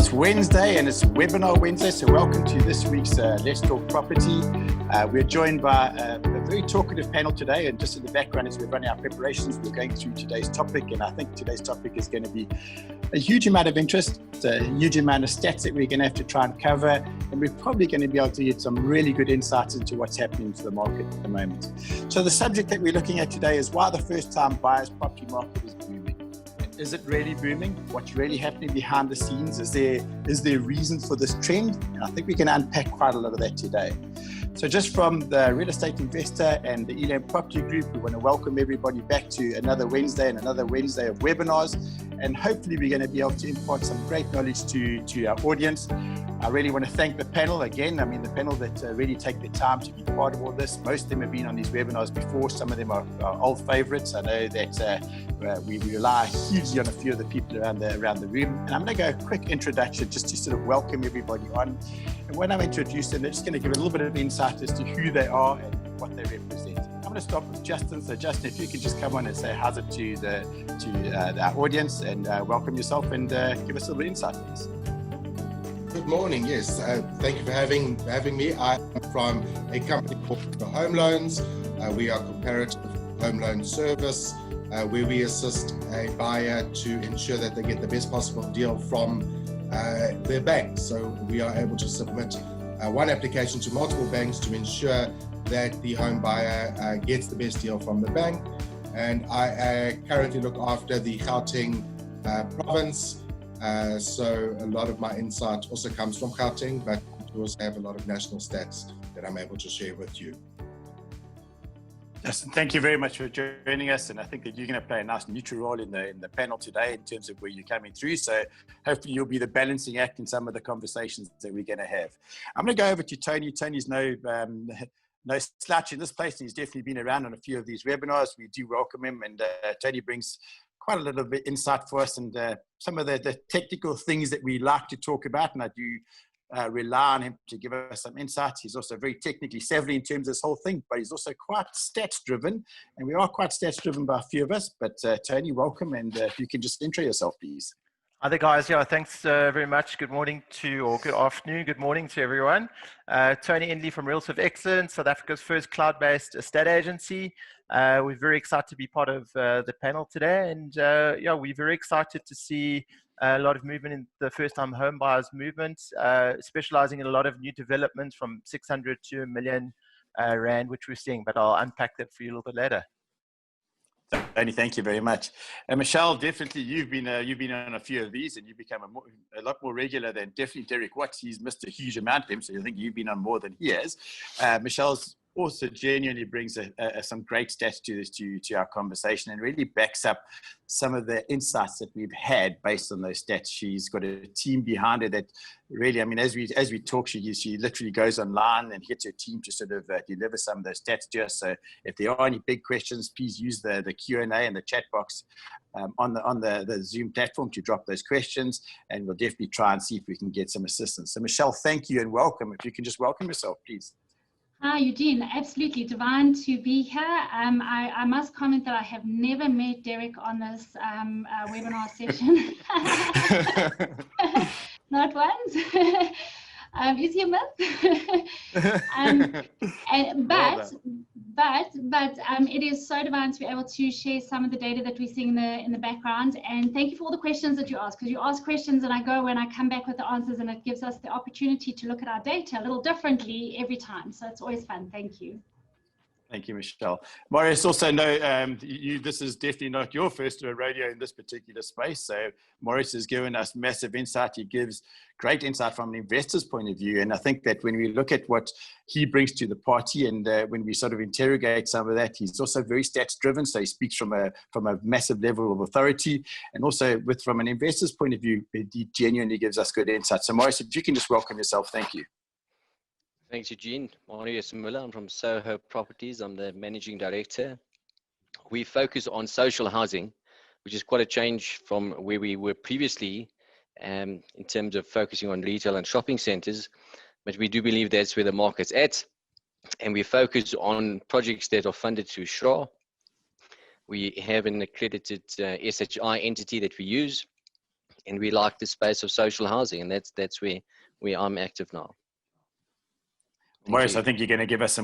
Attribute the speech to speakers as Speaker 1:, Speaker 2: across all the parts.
Speaker 1: It's Wednesday and it's Webinar Wednesday, so welcome to this week's Let's Talk Property. We're joined by a very talkative panel today, and just in the background as we're running our preparations, we're going through today's topic, and I think today's topic is going to be a huge amount of interest. It's a huge amount of stats that we're going to have to try and cover, and we're probably going to be able to get some really good insights into what's happening to the market at the moment. So the subject that we're looking at today is why the first-time buyers property market is booming. Is it really booming? What's really happening behind the scenes? Is there a reason for this trend? And I think we can unpack quite a lot of that today. So just from the Real Estate Investor and the Elam Property Group, we want to welcome everybody back to another Wednesday and another Wednesday of webinars. And hopefully we're going to be able to impart some great knowledge to our audience. I really want to thank the panel again. I mean, the panel that really take the time to be part of all this. Most of them have been on these webinars before. Some of them are old favorites. I know that we rely hugely on a few of the people around the room. And I'm going to go a quick introduction just to sort of welcome everybody on. And when I'm introduced them, they're just going to give a little bit of insight as to who they are and what they represent. I'm going to start with Justin. So Justin, if you could just come on and say how's it to our audience and welcome yourself and give us a little insight, please.
Speaker 2: Good morning. Yes, thank you for having me. I'm from a company called Home Loans. We are comparative home loan service where we assist a buyer to ensure that they get the best possible deal from their bank. So we are able to submit one application to multiple banks to ensure that the home buyer gets the best deal from the bank. And I currently look after the Gauteng province. So a lot of my insight also comes from Gauteng, but we also have a lot of national stats that I'm able to share with you.
Speaker 1: Justin, thank you very much for joining us, and I think that you're going to play a nice neutral role in the panel today in terms of where you're coming through. So hopefully you'll be the balancing act in some of the conversations that we're going to have. I'm going to go over to Tony. Tony's no slouch in this place. He's definitely been around on a few of these webinars. We do welcome him, and Tony brings quite a little bit insight for us and some of the technical things that we like to talk about, and I do rely on him to give us some insights. He's also very technically savvy in terms of this whole thing, but he's also quite stats driven, and we are quite stats driven by a few of us. But Tony, welcome, and if you can just intro yourself, please.
Speaker 3: Hi there, guys. Yeah, thanks very much. Good morning or good afternoon, good morning to everyone. Tony Indley from Realtor of Excellence, South Africa's first cloud-based estate agency. We're very excited to be part of the panel today, and we're very excited to see a lot of movement in the first-time home buyers movement, specializing in a lot of new developments from 600 to $1 million rand, which we're seeing. But I'll unpack that for you a little bit later.
Speaker 1: Tony, thank you very much. And Michelle, definitely you've been on a few of these, and you've become a lot more regular than definitely Derek Watts. He's missed a huge amount of them, so I think you've been on more than he has. Michelle's also genuinely brings some great stats to our conversation and really backs up some of the insights that we've had based on those stats. She's got a team behind her that really, I mean, as we talk, she literally goes online and gets her team to sort of deliver some of those stats to us. So if there are any big questions, please use the Q&A and the chat box on the Zoom platform to drop those questions, and we'll definitely try and see if we can get some assistance. So Michelle, thank you and welcome. If you can just welcome yourself, please.
Speaker 4: Hi, Eugene. Absolutely divine to be here. I must comment that I have never met Derek on this webinar session. Not once. Is he a myth? But it is so divine to be able to share some of the data that we're seeing in the background. And thank you for all the questions that you ask, because you ask questions and I go and I come back with the answers, and it gives us the opportunity to look at our data a little differently every time. So it's always fun. Thank you.
Speaker 1: Thank you, Michelle. Maurice, also this is definitely not your first rodeo in this particular space. So Maurice has given us massive insight. He gives great insight from an investor's point of view. And I think that when we look at what he brings to the party and when we sort of interrogate some of that, he's also very stats driven. So he speaks from a massive level of authority, and also from an investor's point of view, he genuinely gives us good insight. So Maurice, if you can just welcome yourself, thank you.
Speaker 5: Thanks, Eugene. Marius Muller. I'm from Soho Properties. I'm the managing director. We focus on social housing, which is quite a change from where we were previously in terms of focusing on retail and shopping centers. But we do believe that's where the market's at. And we focus on projects that are funded through SHRA. We have an accredited SHI entity that we use. and we like the space of social housing, and that's where I'm active now.
Speaker 1: Maurice, I think you're going to give us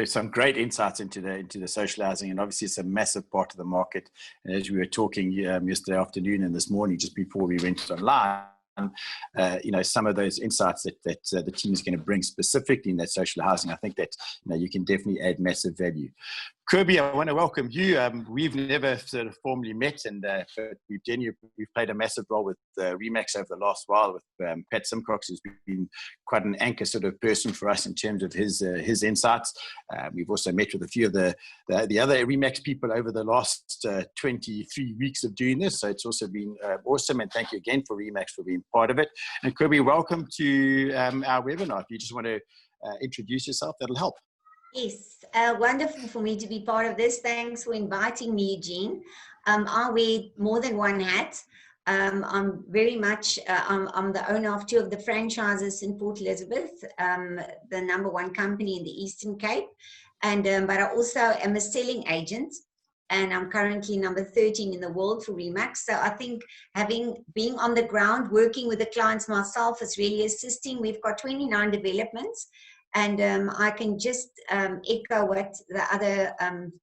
Speaker 1: some great insights into the social housing, and obviously it's a massive part of the market. And as we were talking yesterday afternoon and this morning, just before we went online, some of those insights that the team is going to bring specifically in that social housing, I think that you can definitely add massive value. Kirby, I want to welcome you. We've never sort of formally met, but we've played a massive role with Remax over the last while with Pat Simcox, who's been quite an anchor sort of person for us in terms of his insights. We've also met with a few of the other Remax people over the last 23 weeks of doing this. So it's also been awesome, and thank you again for Remax for being part of it. And Kirby, welcome to our webinar. If you just want to introduce yourself, that'll help.
Speaker 6: Yes, wonderful for me to be part of this. Thanks for inviting me, Eugene. I wear more than one hat. I'm very much, I'm the owner of 2 of the franchises in Port Elizabeth, the #1 company in the Eastern Cape. And but I also am a selling agent, and I'm currently number 13 in the world for Remax. So I think being on the ground, working with the clients myself is really assisting. We've got 29 developments. And I can just echo what the other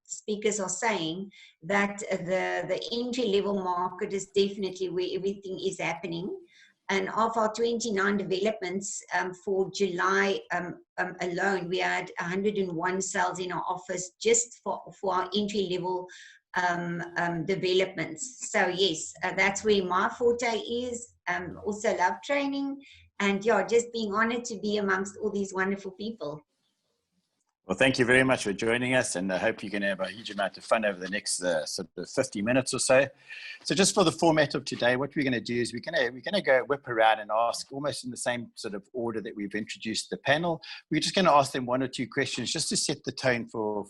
Speaker 6: speakers are saying, that the entry-level market is definitely where everything is happening. And of our 29 developments for July alone, we had 101 sales in our office just for our entry-level developments. So yes, that's where my forte is. Also love training. And yeah, just being honored to be amongst all these wonderful people.
Speaker 1: Well, thank you very much for joining us, and I hope you're going to have a huge amount of fun over the next sort of 50 minutes or so. So just for the format of today, what we're going to do is we're going to go whip around and ask almost in the same sort of order that we've introduced the panel. We're just going to ask them 1 or 2 questions just to set the tone for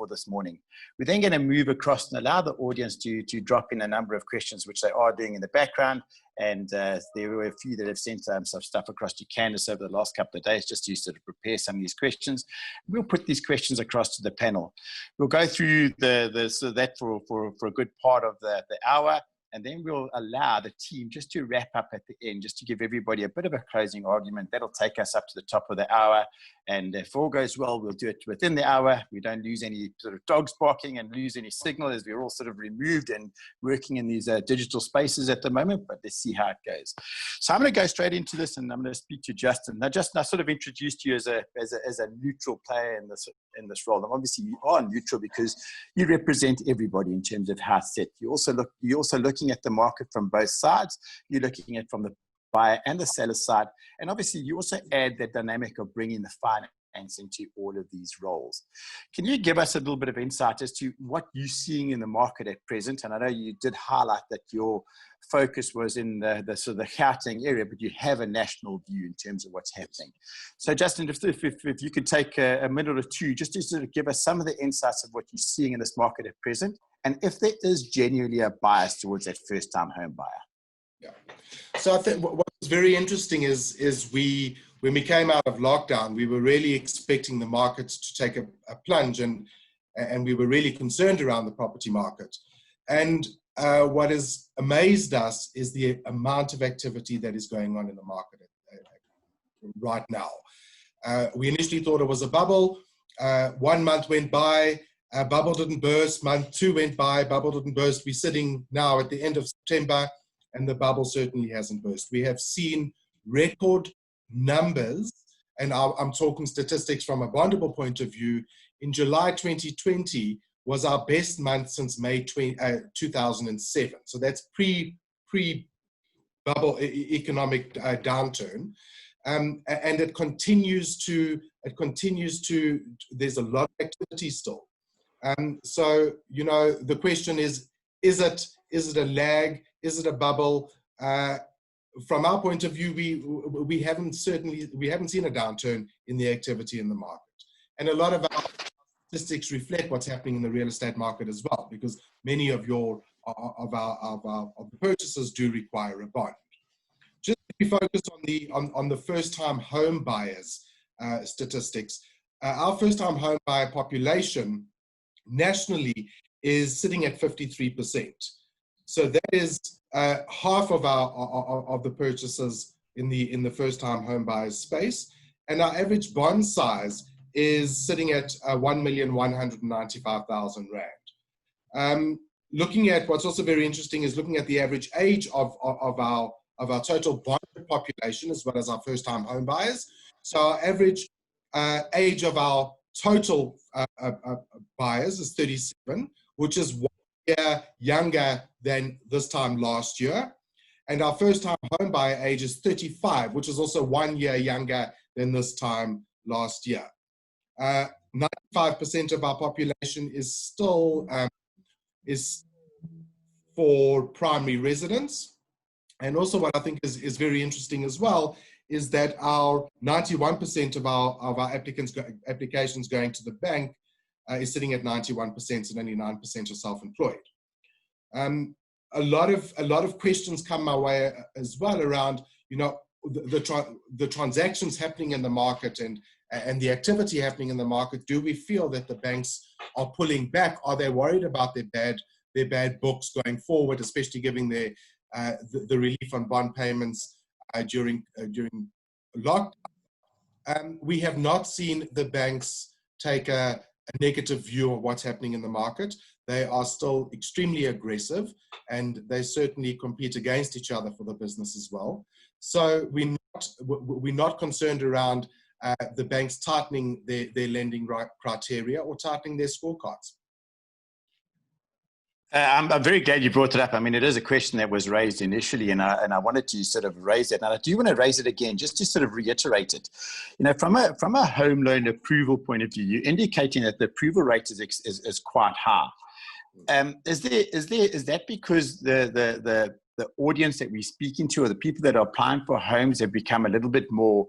Speaker 1: this morning. We're then going to move across and allow the audience to drop in a number of questions, which they are doing in the background. And there were a few that have sent some stuff across to Candice over the last couple of days just to sort of prepare some of these questions. We'll put these questions across to the panel. We'll go through so that for a good part of the hour, and then we'll allow the team just to wrap up at the end, just to give everybody a bit of a closing argument. That'll take us up to the top of the hour. And if all goes well, we'll do it within the hour. We don't lose any sort of dogs barking and lose any signal, as we're all sort of removed and working in these digital spaces at the moment, but let's see how it goes. So I'm going to go straight into this, and I'm going to speak to Justin. Now, Justin, I sort of introduced you as a neutral player in this role. And obviously you are neutral because you represent everybody in terms of how it's set. You're also looking at the market from both sides. You're looking at from the buyer and the seller side. And obviously you also add that dynamic of bringing the finance into all of these roles. Can you give us a little bit of insight as to what you're seeing in the market at present? And I know you did highlight that your focus was in the sort of the Gauteng area, but you have a national view in terms of what's happening. So Justin, if you could take a minute or 2 just to sort of give us some of the insights of what you're seeing in this market at present, and if there is genuinely a bias towards that first-time home buyer.
Speaker 2: Yeah. So I think what's very interesting is when we came out of lockdown, we were really expecting the markets to take a plunge, and we were really concerned around the property market. And what has amazed us is the amount of activity that is going on in the market right now. We initially thought it was a bubble. 1 month went by, bubble didn't burst. Month 2 went by, bubble didn't burst. We're sitting now at the end of September, and the bubble certainly hasn't burst. We have seen record numbers, and I'm talking statistics from a Bondable point of view. In July 2020 was our best month since May 2007. So that's pre-bubble economic downturn. And it continues to, there's a lot of activity still. So, you know, the question is it a lag? Is it a bubble? From our point of view, we haven't seen a downturn in the activity in the market. And a lot of our statistics reflect what's happening in the real estate market as well, because many of the purchases do require a bond. Just to be focused on the first-time home buyers statistics, our first-time home buyer population nationally is sitting at 53%. So that is half of of the purchases in the first-time home buyers space, and our average bond size is sitting at 1,195,000 rand. Looking at what's also very interesting is looking at the average age of our total bond population as well as our first-time home buyers. So our average age of our total buyers is 37, which is 1 year younger than this time last year. And our first-time home buyer age is 35, which is also 1 year younger than this time last year. 95% of our population is still is for primary residence. And also what I think is very interesting as well is that our 91% of our applications going to the bank is sitting at 91%, and only 9% are self-employed. A lot of questions come my way as well around, the transactions happening in the market and the activity happening in the market. Do we feel that the banks are pulling back? Are they worried about their bad books going forward, especially giving the relief on bond payments during lockdown? We have not seen the banks take a negative view of what's happening in the market. They are still extremely aggressive, and they certainly compete against each other for the business as well. So we're not concerned around the banks tightening their lending criteria or tightening their scorecards.
Speaker 1: I'm very glad you brought it up. I mean, it is a question that was raised initially, and I wanted to sort of raise it. And I do want to raise it again, just to sort of reiterate it. From a home loan approval point of view, you're indicating that the approval rate is quite high. Is that because the audience that we're speaking to, or the people that are applying for homes, have become a little bit more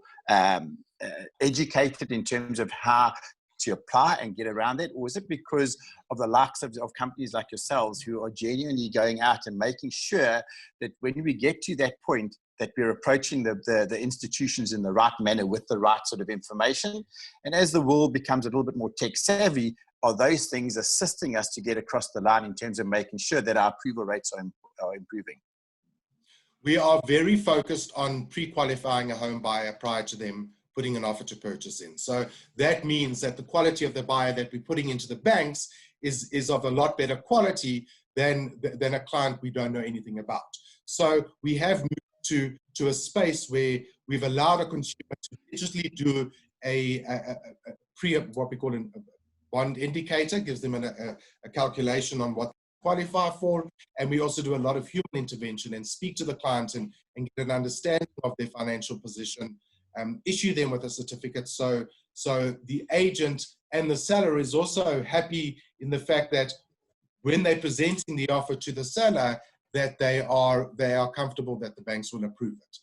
Speaker 1: educated in terms of how to apply and get around it? Or is it because of the likes of companies like yourselves who are genuinely going out and making sure that when we get to that point, that we're approaching the institutions in the right manner with the right sort of information? And as the world becomes a little bit more tech savvy, are those things assisting us to get across the line in terms of making sure that our approval rates are improving?
Speaker 2: We are very focused on pre-qualifying a home buyer prior to them putting an offer to purchase in. So that means that the quality of the buyer that we're putting into the banks is of a lot better quality than a client we don't know anything about. So we have moved to a space where we've allowed a consumer to digitally do what we call a bond indicator, gives them a calculation on what they qualify for. And we also do a lot of human intervention and speak to the client and get an understanding of their financial position, issue them with a certificate. So the agent and the seller is also happy in the fact that when they're presenting the offer to the seller, that they are comfortable that the banks will approve it.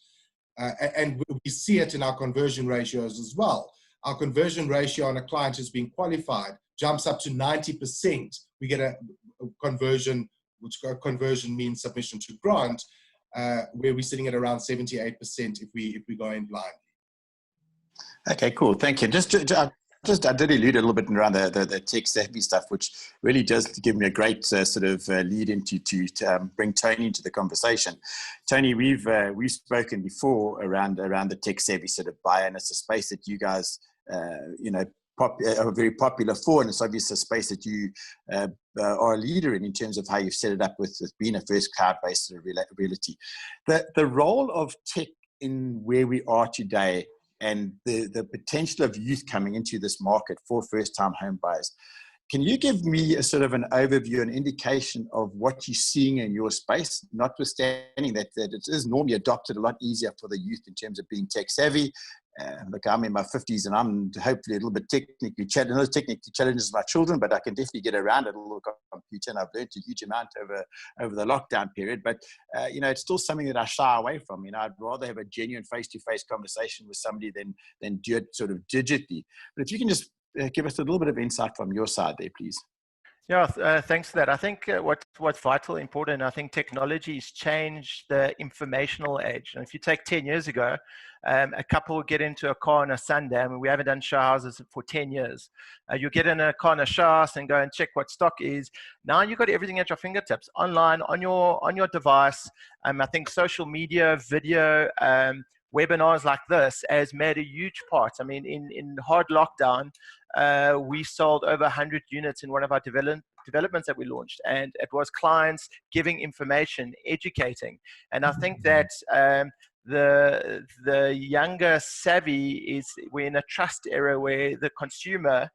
Speaker 2: And we see it in our conversion ratios as well. Our conversion ratio on a client who's been qualified jumps up to 90%. We get a conversion, which conversion means submission to grant, where we're sitting at around 78% if we go in blind.
Speaker 1: Okay, cool. Thank you. I did allude a little bit around the tech savvy stuff, which really does give me a great sort of lead into to bring Tony into the conversation. Tony, we've spoken before around the tech savvy sort of buyer, and it's a space that you guys are very popular for, and it's obviously a space that you are a leader in terms of how you've set it up with being a first cloud-based sort of reality. The role of tech in where we are today, and the potential of youth coming into this market for first-time home buyers. Can you give me a sort of an overview, an indication of what you're seeing in your space, notwithstanding that it is normally adopted a lot easier for the youth in terms of being tech savvy? Look, I'm in my 50s and I'm hopefully a little bit technically challenged as my children, but I can definitely get around a little computer, and I've learned a huge amount over the lockdown period. But, it's still something that I shy away from. I'd rather have a genuine face-to-face conversation with somebody than do it sort of digitally. But if you can just give us a little bit of insight from your side there, please.
Speaker 3: Yeah, thanks for that. I think what's vital, important, I think technology has changed the informational age. And if you take 10 years ago, a couple would get into a car on a Sunday, and we haven't done show houses for 10 years. You get in a car on a show house and go and check what stock is. Now you've got everything at your fingertips, online, on your device. I think social media, video, webinars like this has made a huge part. I mean, in hard lockdown, we sold over 100 units in one of our developments that we launched, and it was clients giving information, educating. And I think that the younger savvy is, we're in a trust era where the consumer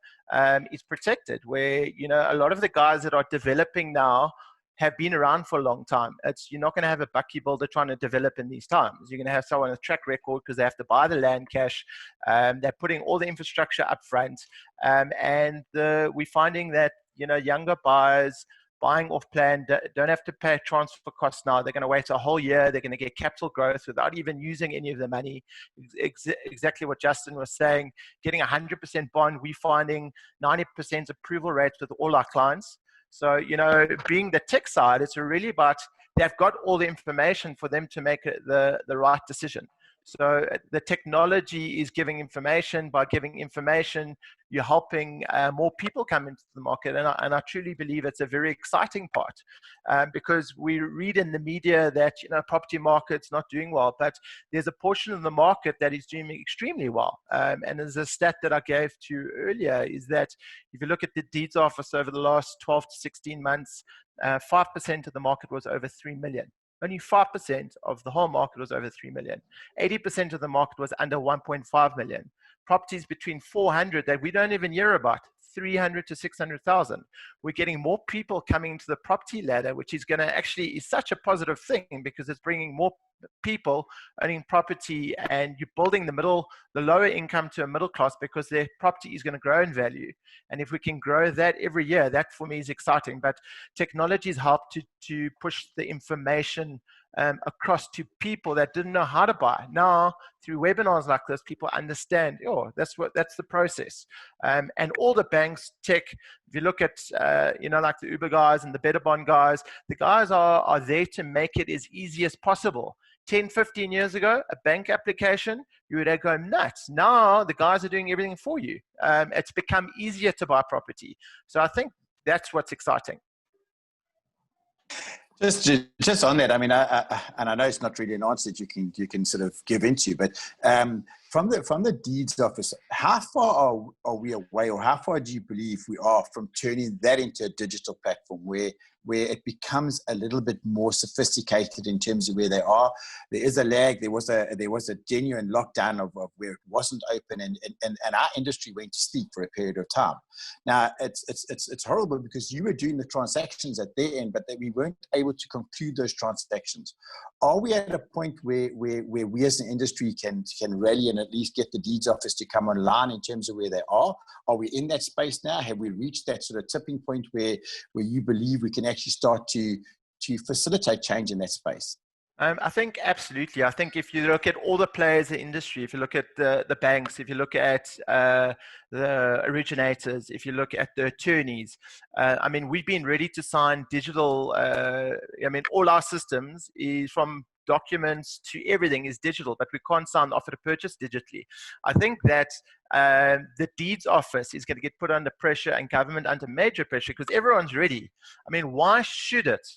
Speaker 3: is protected, where, you know, a lot of the guys that are developing now have been around for a long time. You're not going to have a bucky builder trying to develop in these times. You're going to have someone with a track record because they have to buy the land cash. They're putting all the infrastructure up front. We're finding that, you know, younger buyers buying off plan don't have to pay transfer costs now. They're going to wait a whole year. They're going to get capital growth without even using any of the money. Exactly what Justin was saying, getting 100% bond. We're finding 90% approval rates with all our clients. So, you know, being the tech side, it's really about, they've got all the information for them to make the right decision. So the technology is giving information. By giving information, you're helping more people come into the market. And I truly believe it's a very exciting part, because we read in the media that, you know, property market's not doing well, but there's a portion of the market that is doing extremely well. And there's a stat that I gave to you earlier, is that if you look at the deeds office over the last 12 to 16 months, 5% of the market was over 3 million. Only 5% of the whole market was over 3 million. 80% of the market was under 1.5 million. Properties between 400 that we don't even hear about, 300 to 600,000. We're getting more people coming into the property ladder, which is going to actually is such a positive thing, because it's bringing more people owning property, and you're building the lower income to a middle class, because their property is going to grow in value. And if we can grow that every year, that for me is exciting. But technology has helped to push the information across to people that didn't know how to buy. Now, through webinars like this, people understand, oh, that's the process. And all the banks, tech, if you look at, you know, like the Uber guys and the Betterbond guys, the guys are there to make it as easy as possible. 10, 15 years ago, a bank application, you would go nuts. Now, the guys are doing everything for you. It's become easier to buy property. So I think that's what's exciting.
Speaker 1: Just on that, I mean, and I know it's not really an answer that you can sort of give into, but from the deeds office, how far are we away, or how far do you believe we are from turning that into a digital platform where it becomes a little bit more sophisticated in terms of where they are? There is a lag. There was a genuine lockdown of where it wasn't open, and our industry went to sleep for a period of time. Now it's horrible, because you were doing the transactions at their end, but that we weren't able to conclude those transactions. Are we at a point where we as an industry can rally and at least get the deeds office to come online in terms of where they are? Are we in that space now? Have we reached that sort of tipping point where you believe we can actually start to facilitate change in that space?
Speaker 3: I think absolutely. I think if you look at all the players in the industry, if you look at the banks, if you look at the originators, if you look at the attorneys, I mean, we've been ready to sign digital. I mean, all our systems, is from documents to everything, is digital, but we can't sign offer to purchase digitally. I think that the deeds office is going to get put under pressure, and government under major pressure, because everyone's ready. I mean, why should it?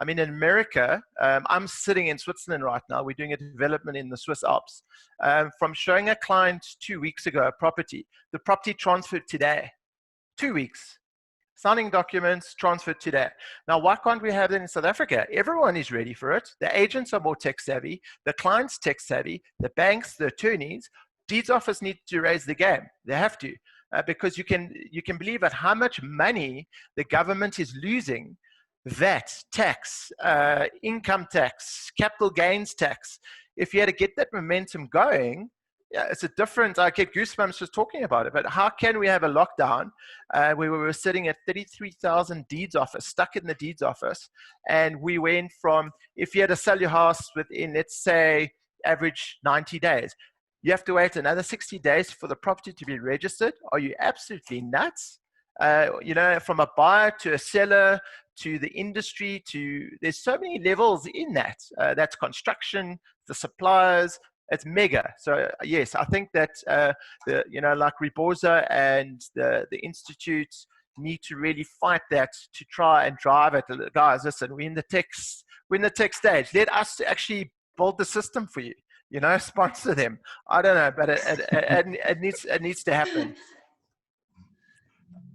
Speaker 3: I mean, in America, I'm sitting in Switzerland right now. We're doing a development in the Swiss Alps. From showing a client 2 weeks ago a property, the property transferred today. 2 weeks. Signing documents, transferred today. Now, why can't we have that in South Africa? Everyone is ready for it. The agents are more tech savvy. The clients tech savvy. The banks, the attorneys. Deeds office need to raise the game. They have to. Because you can believe at how much money the government is losing. VAT, tax, income tax, capital gains tax. If you had to get that momentum going, yeah, it's a different, I get goosebumps just talking about it, but how can we have a lockdown where we were sitting at 33,000 deeds office, stuck in the deeds office, and we went from, if you had to sell your house within, let's say, average 90 days, you have to wait another 60 days for the property to be registered? Are you absolutely nuts? you know, from a buyer to a seller to the industry, to there's so many levels in that. That's construction, the suppliers. It's mega. So yes, I think that the, you know, like Reboza and the institutes need to really fight that to try and drive it. Guys, listen, we're in the tech stage. Let us actually build the system for you. You know, sponsor them. I don't know, but it needs to happen.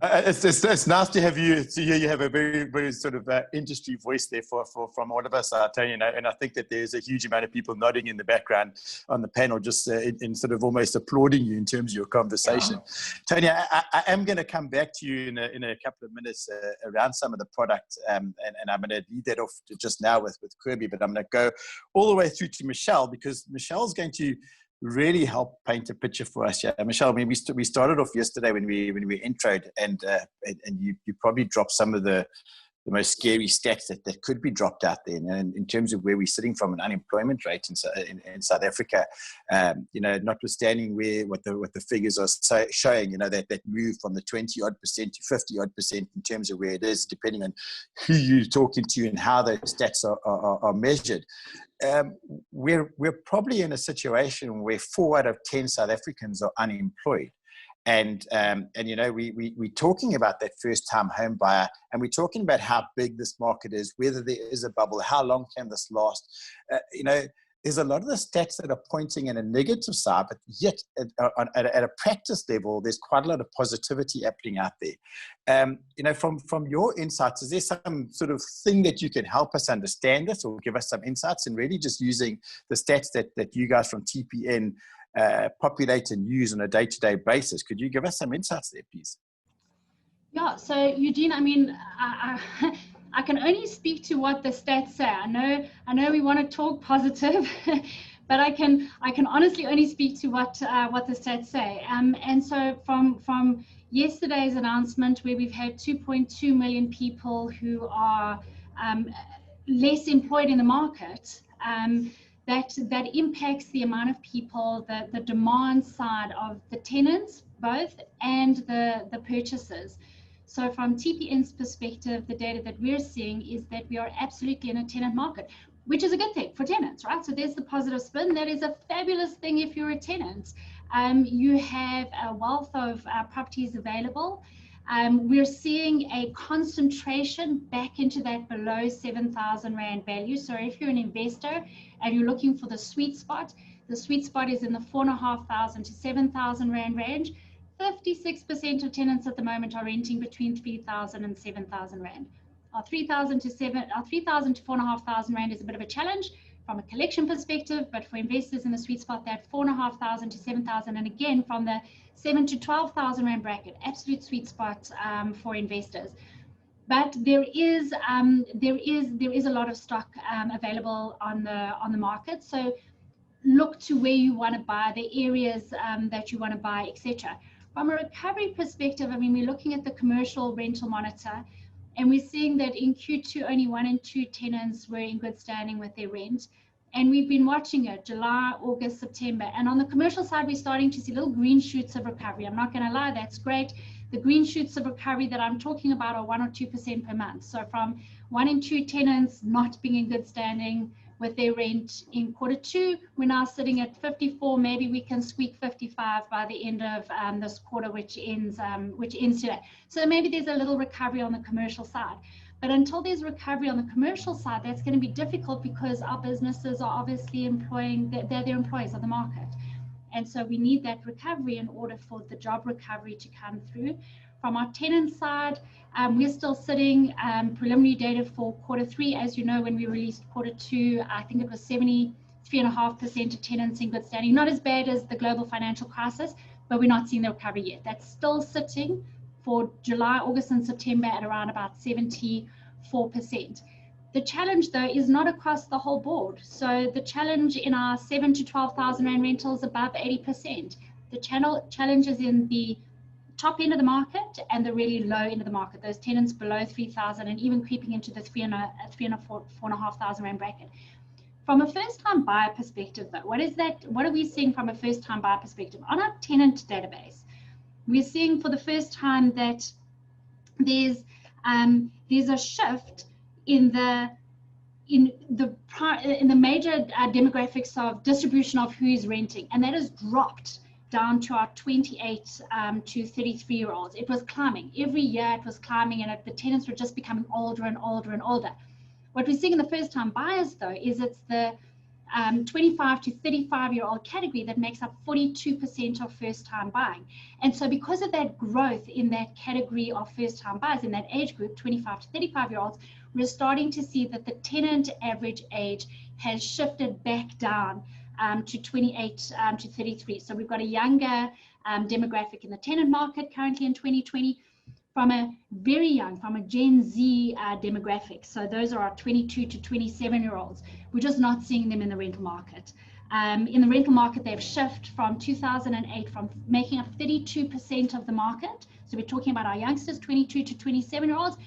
Speaker 1: It's nice to have you. To hear you have a very, very sort of industry voice there from all of us, Tony. And I think that there's a huge amount of people nodding in the background on the panel, just in sort of almost applauding you in terms of your conversation. Yeah. Tony, I am going to come back to you in a couple of minutes around some of the product, and I'm going to lead that off to just now with Kirby, but I'm going to go all the way through to Michelle, because Michelle's going to really help paint a picture for us. Yeah, Michelle, I mean, we started off yesterday when we introed, and you probably dropped some of the most scary stats that could be dropped out there. And in terms of where we're sitting from an unemployment rate in South Africa, you know, notwithstanding what the figures are showing, you know, that move from the 20-odd% to 50-odd% in terms of where it is, depending on who you're talking to and how those stats are measured. We're probably in a situation where 4 out of 10 South Africans are unemployed. And you know, we're talking about that first-time home buyer, and we're talking about how big this market is, whether there is a bubble, how long can this last. You know, there's a lot of the stats that are pointing in a negative side, but yet at a practice level, there's quite a lot of positivity happening out there. You know, from your insights, is there some sort of thing that you can help us understand this, or give us some insights, and really just using the stats that you guys from TPN populate and use on a day-to-day basis? Could you give us some insights there, please?
Speaker 4: Yeah, so Eugene, I mean, I can only speak to what the stats say. I know we want to talk positive, but I can honestly only speak to what the stats say. And so from yesterday's announcement, where we've had 2.2 million people who are less employed in the market, that impacts the amount of people, the demand side of the tenants both, and the purchasers. So from TPN's perspective, the data that we're seeing is that we are absolutely in a tenant market, which is a good thing for tenants, right? So there's the positive spin. That is a fabulous thing if you're a tenant. You have a wealth of properties available. We're seeing a concentration back into that below 7,000 Rand value. So if you're an investor and you're looking for the sweet spot is in the 4,500 to 7,000 Rand range. 56% of tenants at the moment are renting between 3,000 and 7,000 Rand. Our 3,000 to 4,500 Rand is a bit of a challenge from a collection perspective, but for investors in the sweet spot, that 4,500 to 7,000, and again from the 7 to 12,000 Rand bracket, absolute sweet spot for investors. But there is a lot of stock available on the market. So look to where you want to buy, the areas that you want to buy, etc. From a recovery perspective, I mean, we're looking at the commercial rental monitor, and we're seeing that in Q2, only 1 in 2 tenants were in good standing with their rent. And we've been watching it July, August, September. And on the commercial side, we're starting to see little green shoots of recovery. I'm not going to lie, that's great. The green shoots of recovery that I'm talking about are 1 or 2% per month. So from 1 in 2 tenants not being in good standing with their rent in Q2, we're now sitting at 54. Maybe we can squeak 55 by the end of this quarter, which ends today. So maybe there's a little recovery on the commercial side. But until there's recovery on the commercial side, that's going to be difficult, because our businesses are obviously employing, they're the employees of the market. And so we need that recovery in order for the job recovery to come through. From our tenant side, we're still sitting preliminary data for Q3. As you know, when we released Q2, I think it was 73.5% of tenants in good standing. Not as bad as the global financial crisis, but we're not seeing the recovery yet. That's still sitting for July, August, and September at around about 74%. The challenge, though, is not across the whole board. So the challenge in our 7 to 12,000 Rand rentals above 80%. The challenge is in the top end of the market and the really low end of the market, those tenants below 3,000 and even creeping into the 3,500 and 4,500 Rand bracket. From a first-time buyer perspective, though, what are we seeing from a first-time buyer perspective? On our tenant database, we're seeing for the first time that there's a shift in the major demographics of distribution of who's renting, and that has dropped down to our 28 to 33-year-olds. It was climbing. Every year it was climbing, and the tenants were just becoming older and older and older. What we're seeing in the first-time buyers, though, is it's the 25 to 35-year-old category that makes up 42% of first-time buying. And so because of that growth in that category of first-time buyers, in that age group, 25 to 35-year-olds, we're starting to see that the tenant average age has shifted back down to 28 to 33. So we've got a younger demographic in the tenant market currently in 2020, from a very young, from a Gen Z demographic. So those are our 22 to 27-year-olds. We're just not seeing them in the rental market. In the rental market, they've shifted from 2008 from making up 32% of the market. So we're talking about our youngsters, 22 to 27-year-olds.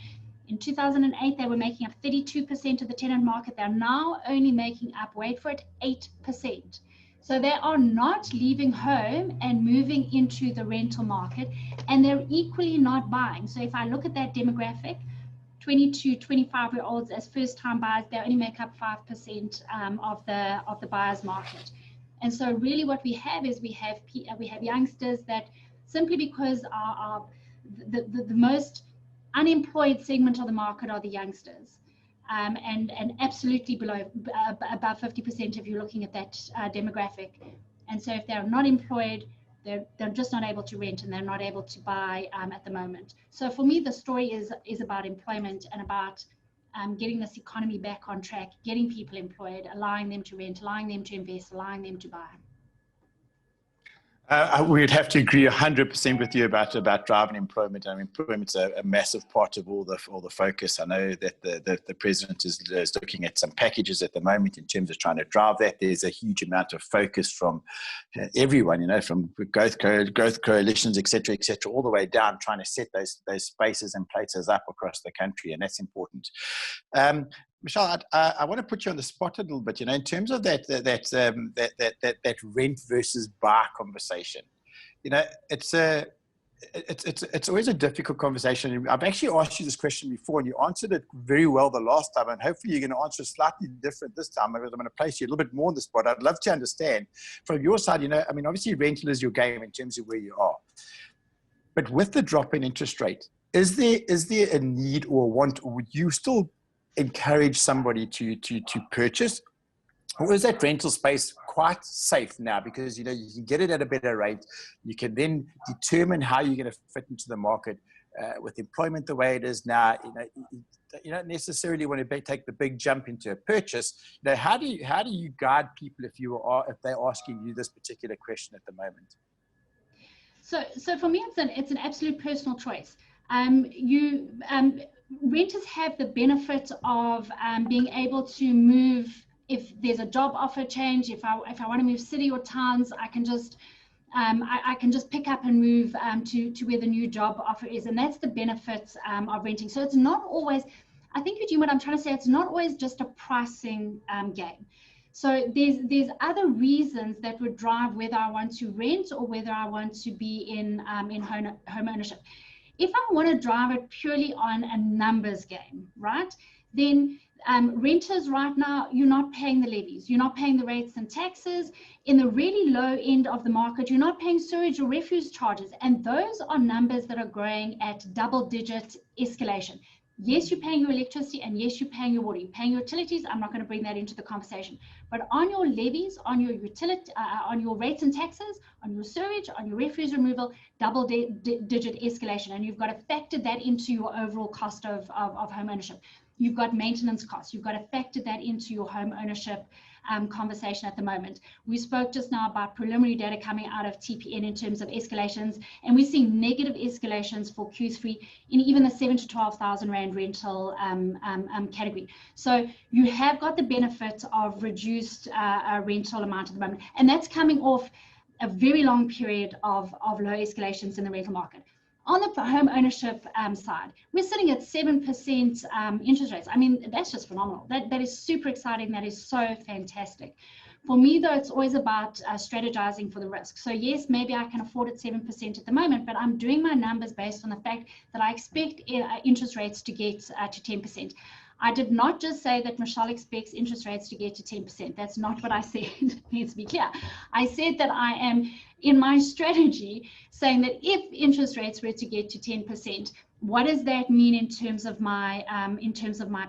Speaker 4: In 2008, they were making up 32% of the tenant market. They're now only making up, wait for it, 8%. So they are not leaving home and moving into the rental market, and they're equally not buying. So if I look at that demographic, 22, 25-year-olds as first-time buyers, they only make up 5% of the buyers market. And so really what we have is we have youngsters that, simply because the most unemployed segment of the market are the youngsters, and absolutely above 50% if you're looking at that demographic. And so if they're not employed, they're just not able to rent, and they're not able to buy at the moment. So for me, the story is about employment and about getting this economy back on track, getting people employed, allowing them to rent, allowing them to invest, allowing them to buy.
Speaker 1: We'd have to agree 100% with you about driving employment. I mean, employment's a massive part of all the focus. I know that the president is looking at some packages at the moment in terms of trying to drive that. There's a huge amount of focus from everyone, from growth coalitions, et cetera, all the way down, trying to set those spaces and places up across the country, and that's important. Michelle, I want to put you on the spot a little bit, in terms of that rent versus buy conversation. It's always a difficult conversation. I've actually asked you this question before, and you answered it very well the last time, and hopefully you're going to answer slightly different this time, because I'm going to place you a little bit more on the spot. I'd love to understand from your side, I mean, obviously rental is your game in terms of where you are, but with the drop in interest rate, is there a need or want, or would you still encourage somebody to purchase, or is that rental space quite safe now, because you can get it at a better rate? You can then determine how you're going to fit into the market. With employment the way it is now, you don't necessarily want to take the big jump into a purchase. How do you guide people if they're asking you this particular question at the moment?
Speaker 4: So for me, it's an absolute personal choice. Renters have the benefit of being able to move if there's a job offer change. If I want to move city or towns, I can just pick up and move to where the new job offer is, and that's the benefit of renting. So it's not always, I think, Eugene, what I'm trying to say, it's not always just a pricing game. So there's other reasons that would drive whether I want to rent or whether I want to be in home ownership. If I want to drive it purely on a numbers game, right, then renters right now, you're not paying the levies, you're not paying the rates and taxes. In the really low end of the market, you're not paying sewage or refuse charges, and those are numbers that are growing at double-digit escalation. Yes, you're paying your electricity, and yes, you're paying your water, you're paying your utilities. I'm not going to bring that into the conversation, but on your levies, on your utility, on your rates and taxes, on your sewage, on your refuse removal, double-digit escalation, and you've got to factor that into your overall cost of home ownership. You've got maintenance costs. You've got to factor that into your home ownership conversation at the moment. We spoke just now about preliminary data coming out of TPN in terms of escalations, and we're seeing negative escalations for Q3 in even the 7,000 to 12,000 Rand rental category. So you have got the benefit of reduced rental amount at the moment, and that's coming off a very long period of low escalations in the rental market. On the home ownership side, we're sitting at 7% interest rates. I mean, that's just phenomenal. That is super exciting. That is so fantastic. For me, though, it's always about strategizing for the risk. So yes, maybe I can afford it 7% at the moment, but I'm doing my numbers based on the fact that I expect interest rates to get to 10%. I did not just say that Michelle expects interest rates to get to 10%. That's not what I said. It needs to be clear. I said that I am, in my strategy, saying that if interest rates were to get to 10%, what does that mean in terms of my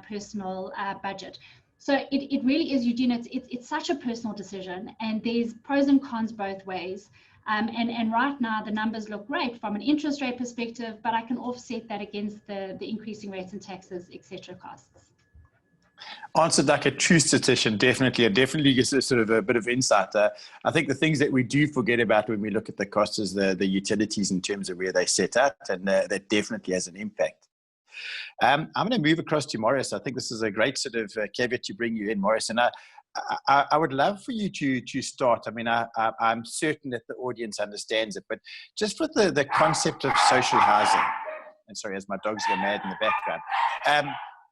Speaker 4: personal budget? So it really is, Eugene, it's such a personal decision, and there's pros and cons both ways. And right now the numbers look great from an interest rate perspective, but I can offset that against the increasing rates and taxes, etc. costs.
Speaker 1: Answered like a true statistician, definitely, and definitely gives us sort of a bit of insight. I think the things that we do forget about when we look at the costs is the utilities in terms of where they set out, and that definitely has an impact. I'm going to move across to Maurice. I think this is a great sort of caveat to bring you in, Maurice, and I would love for you to start. I mean, I'm certain that the audience understands it, but just with the concept of social housing, and sorry, as my dogs go mad in the background,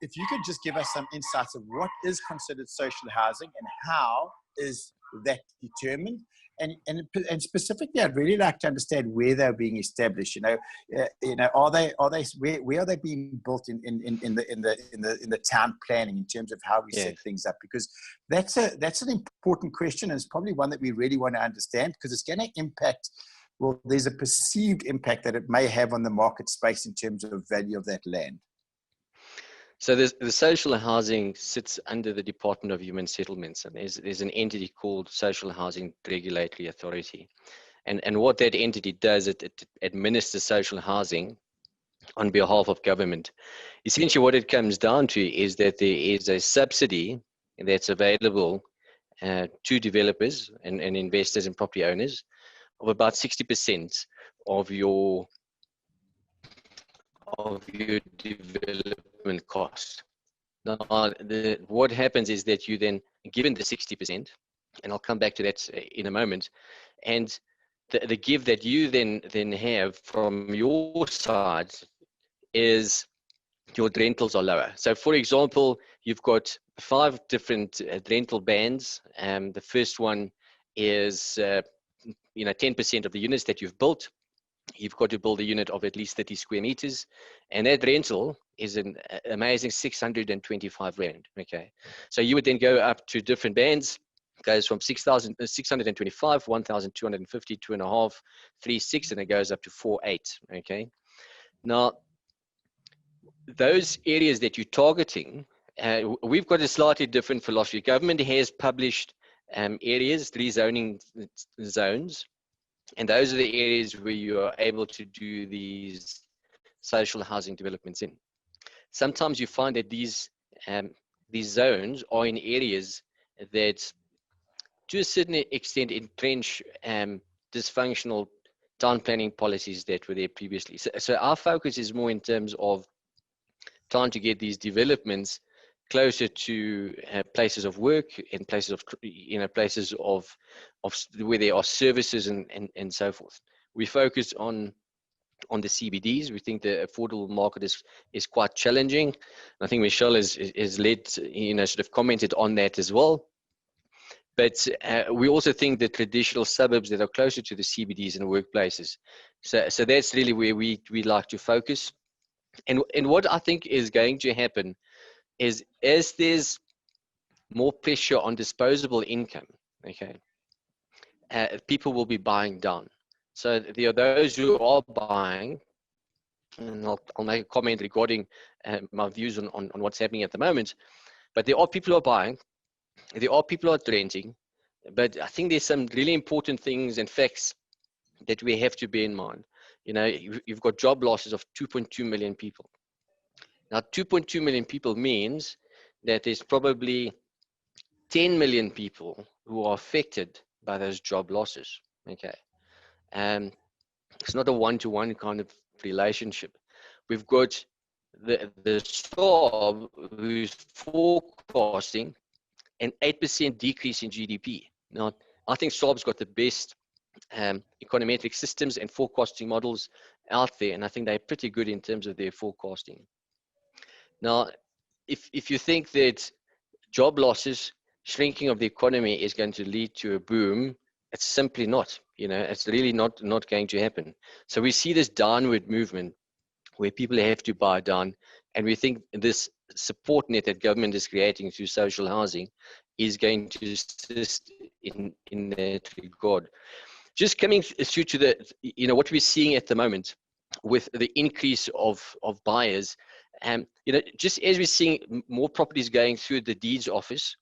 Speaker 1: if you could just give us some insights of what is considered social housing and how is that determined? And specifically, I'd really like to understand where they're being established. Are they where are they being built in the town planning in terms of how we set things up? Because that's an important question, and it's probably one that we really want to understand, because it's going to impact. Well, there's a perceived impact that it may have on the market space in terms of value of that land.
Speaker 5: So the social housing sits under the Department of Human Settlements, and there's an entity called Social Housing Regulatory Authority. And what that entity does, it administers social housing on behalf of government. Essentially what it comes down to is that there is a subsidy that's available to developers and investors and property owners of about 60% of your development cost. Now, what happens is that you then given the 60%, and I'll come back to that in a moment, and the give that you then have from your side is your rentals are lower. So for example, you've got 5 different rental bands. The first one is 10% of the units that you've built. You've got to build a unit of at least 30 square meters, and that rental is an amazing 625 rand. Okay, so you would then go up to different bands. Goes from 625, 1,250, 2.5, 3.6, and it goes up to 4.8. Okay, now those areas that you're targeting, we've got a slightly different philosophy. Government has published areas, 3 zoning zones. And those are the areas where you are able to do these social housing developments in. Sometimes you find that these zones are in areas that, to a certain extent, entrench dysfunctional town planning policies that were there previously. So our focus is more in terms of trying to get these developments closer to places of work and places of places of where there are services and so forth. We focus on the CBDs. We think the affordable market is quite challenging. I think Michelle has led, sort of commented on that as well. But we also think the traditional suburbs that are closer to the CBDs and workplaces. So that's really where we like to focus. And what I think is going to happen is, as there's more pressure on disposable income, okay, people will be buying down. So there are those who are buying, and I'll make a comment regarding my views on what's happening at the moment, but there are people who are buying, there are people who are renting, but I think there's some really important things and facts that we have to bear in mind. You've got job losses of 2.2 million people. Now, 2.2 million people means that there's probably 10 million people who are affected by those job losses. Okay, it's not a one-to-one kind of relationship. We've got the SARB who's forecasting an 8% decrease in GDP. Now, I think SARB's got the best econometric systems and forecasting models out there, and I think they're pretty good in terms of their forecasting. Now, if you think that job losses shrinking of the economy is going to lead to a boom. It's simply not. It's really not going to happen. So we see this downward movement where people have to buy down, and we think this support net that government is creating through social housing is going to assist in that regard. Just coming through to the, what we're seeing at the moment with the increase of buyers, just as we're seeing more properties going through the deeds office,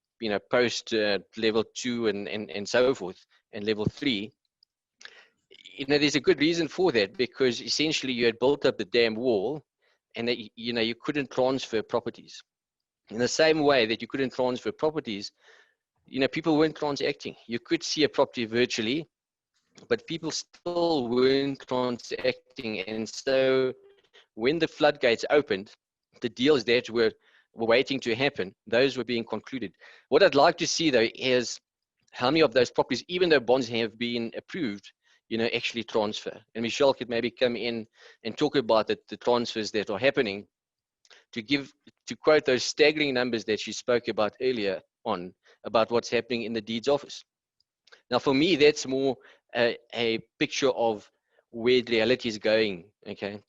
Speaker 5: post level 2 and so forth, and level 3, there's a good reason for that, because essentially you had built up the dam wall, and that, you couldn't transfer properties. In the same way that you couldn't transfer properties, people weren't transacting. You could see a property virtually, but people still weren't transacting. And so when the floodgates opened, the deals that were waiting to happen, those were being concluded. What I'd like to see, though, is how many of those properties, even though bonds have been approved, actually transfer. And Michelle could maybe come in and talk about the transfers that are happening, to quote those staggering numbers that she spoke about earlier on, about what's happening in the deeds office. Now, for me, that's more a picture of where the reality is going. Okay,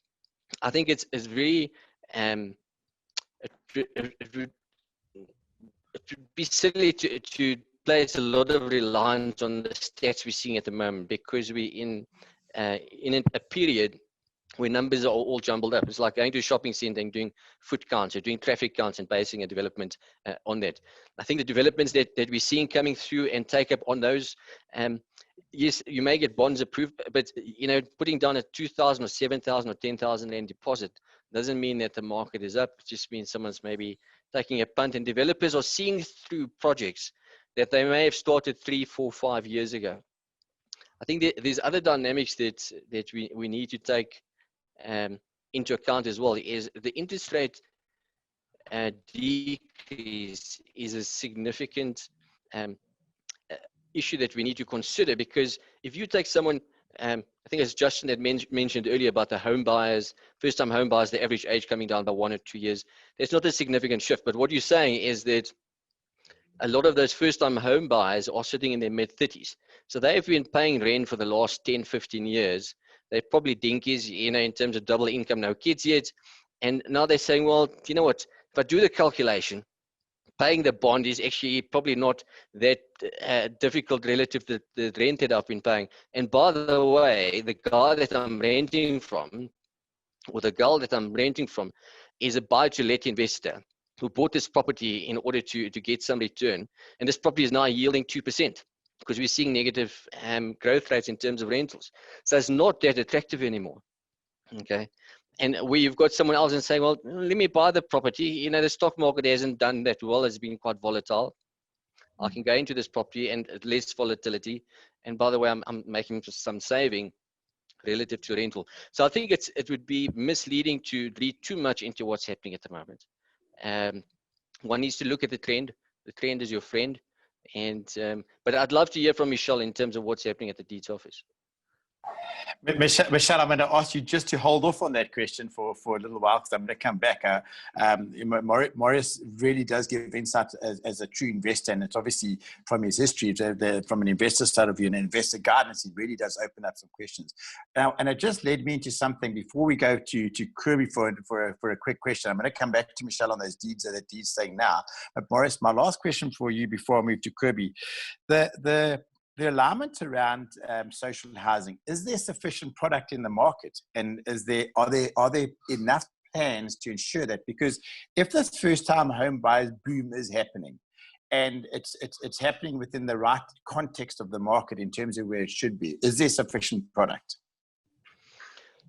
Speaker 5: I think it's very it would be silly to place a lot of reliance on the stats we're seeing at the moment, because we're in a period where numbers are all jumbled up. It's like going to a shopping center and doing foot counts or doing traffic counts and basing a development on that. I think the developments that we're seeing coming through and take up on those, yes, you may get bonds approved, but putting down a 2,000 or 7,000 or 10,000 rand deposit doesn't mean that the market is up. It just means someone's maybe taking a punt, and developers are seeing through projects that they may have started 3, 4, 5 years ago. I think there's other dynamics that we need to take into account as well. Is the interest rate decrease is a significant issue that we need to consider, because if you take someone, I think as Justin had mentioned earlier about the home buyers, first-time home buyers, the average age coming down by 1 or 2 years, there's not a significant shift. But what you're saying is that a lot of those first-time home buyers are sitting in their mid-30s. So they've been paying rent for the last 10, 15 years. They're probably dinkies, in terms of double income, no kids yet. And now they're saying, well, you know what, if I do the calculation, paying the bond is actually probably not that difficult relative to the rent that I've been paying. And by the way, the guy that I'm renting from, or the girl that I'm renting from, is a buy-to-let investor who bought this property in order to get some return. And this property is now yielding 2%, because we're seeing negative growth rates in terms of rentals. So it's not that attractive anymore. Okay. And where you've got someone else and saying, well, let me buy the property. The stock market hasn't done that well. It's been quite volatile. I can go into this property and less volatility. And by the way, I'm making some saving relative to rental. So I think it would be misleading to read too much into what's happening at the moment. One needs to look at the trend. The trend is your friend. And but I'd love to hear from Michelle in terms of what's happening at the deeds office.
Speaker 1: Michelle, I'm going to ask you just to hold off on that question for a little while, because I'm going to come back. Maurice really does give insight as a true investor, and it's obviously from his history, from an investor side of view and an investor guidance, he really does open up some questions. Now, and it just led me into something before we go to Kirby for a quick question. I'm going to come back to Michelle on those deeds that Deed's saying now. But Maurice, my last question for you before I move to Kirby, the alignment around social housing, is there sufficient product in the market, and are there enough plans to ensure that? Because if this first-time home buyers boom is happening, and it's happening within the right context of the market in terms of where it should be, is there sufficient product?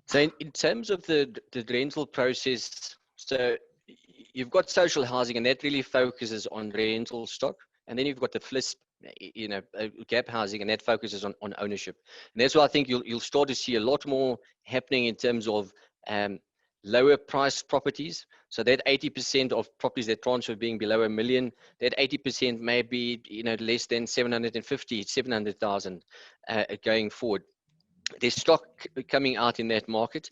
Speaker 5: So in terms of the rental process, so you've got social housing, and that really focuses on rental stock, and then you've got the FLISP, gap housing, and that focuses on ownership. And that's why I think you'll start to see a lot more happening in terms of lower priced properties. So that 80% of properties that transfer being below $1 million, that 80% may be less than 700,000 going forward. There's stock coming out in that market.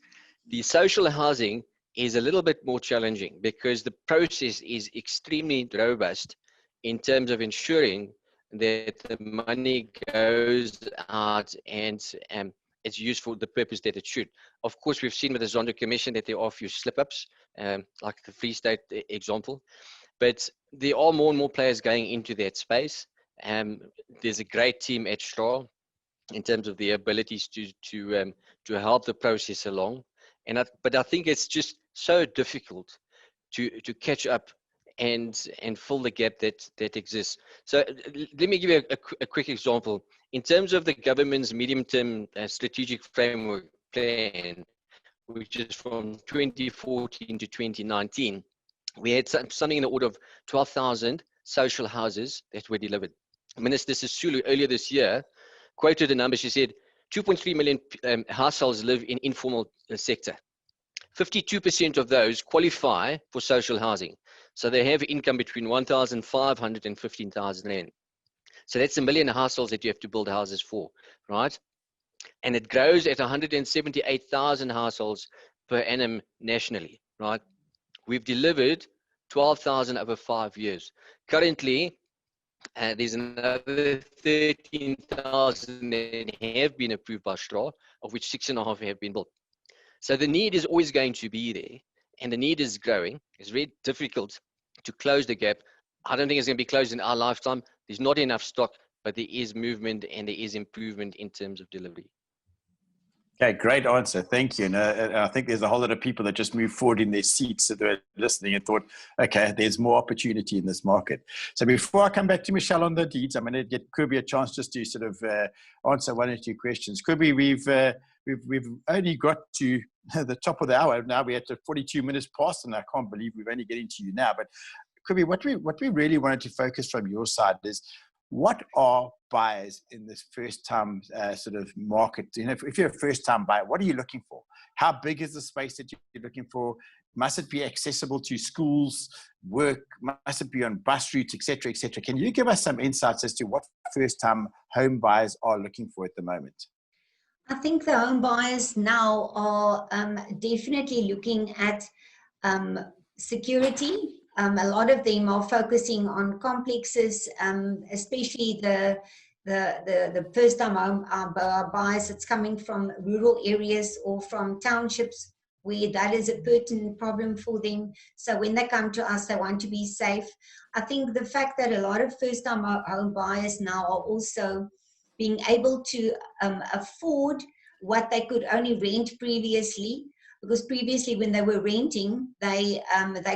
Speaker 5: The social housing is a little bit more challenging, because the process is extremely robust in terms of ensuring that the money goes out and it's used for the purpose that it should. Of course, we've seen with the Zondo Commission that there are a few slip-ups, like the Free State example, but there are more and more players going into that space. There's a great team at Straw in terms of the abilities to help the process along. But I think it's just so difficult to catch up and fill the gap that exists. So let me give you a quick example. In terms of the government's medium-term strategic framework plan, which is from 2014 to 2019, we had something in the order of 12,000 social houses that were delivered. Minister Sisulu earlier this year quoted a number. She said 2.3 million households live in informal sector. 52% of those qualify for social housing. So they have income between 1,500 and 15,000 rand. So that's 1 million households that you have to build houses for, right? And it grows at 178,000 households per annum nationally, right? We've delivered 12,000 over 5 years. Currently, there's another 13,000 that have been approved by Straw, of which 6.5 have been built. So the need is always going to be there, and the need is growing. It's very difficult to close the gap. I don't think it's going to be closed in our lifetime. There's not enough stock, but there is movement and there is improvement in terms of delivery.
Speaker 1: Okay, great answer. Thank you. And I think there's a whole lot of people that just moved forward in their seats that were listening and thought, okay, there's more opportunity in this market. So before I come back to Michelle on the deeds, I'm going to get Kirby a chance just to sort of answer one or two questions. Kirby, we've only got to the top of the hour. Now we're at 42 minutes past, and I can't believe we're only getting to you now. But Kirby, what we really wanted to focus from your side is, what are buyers in this first-time sort of market? You know, if you're a first-time buyer, what are you looking for? How big is the space that you're looking for? Must it be accessible to schools, work? Must it be on bus routes, et cetera, et cetera? Can you give us some insights as to what first-time home buyers are looking for at the moment?
Speaker 6: I think the home buyers now are definitely looking at security. A lot of them are focusing on complexes, especially the first-time home buyers that's coming from rural areas or from townships where that is a pertinent problem for them. So when they come to us, they want to be safe. I think the fact that a lot of first-time home buyers now are also being able to afford what they could only rent previously, because previously when they were renting, they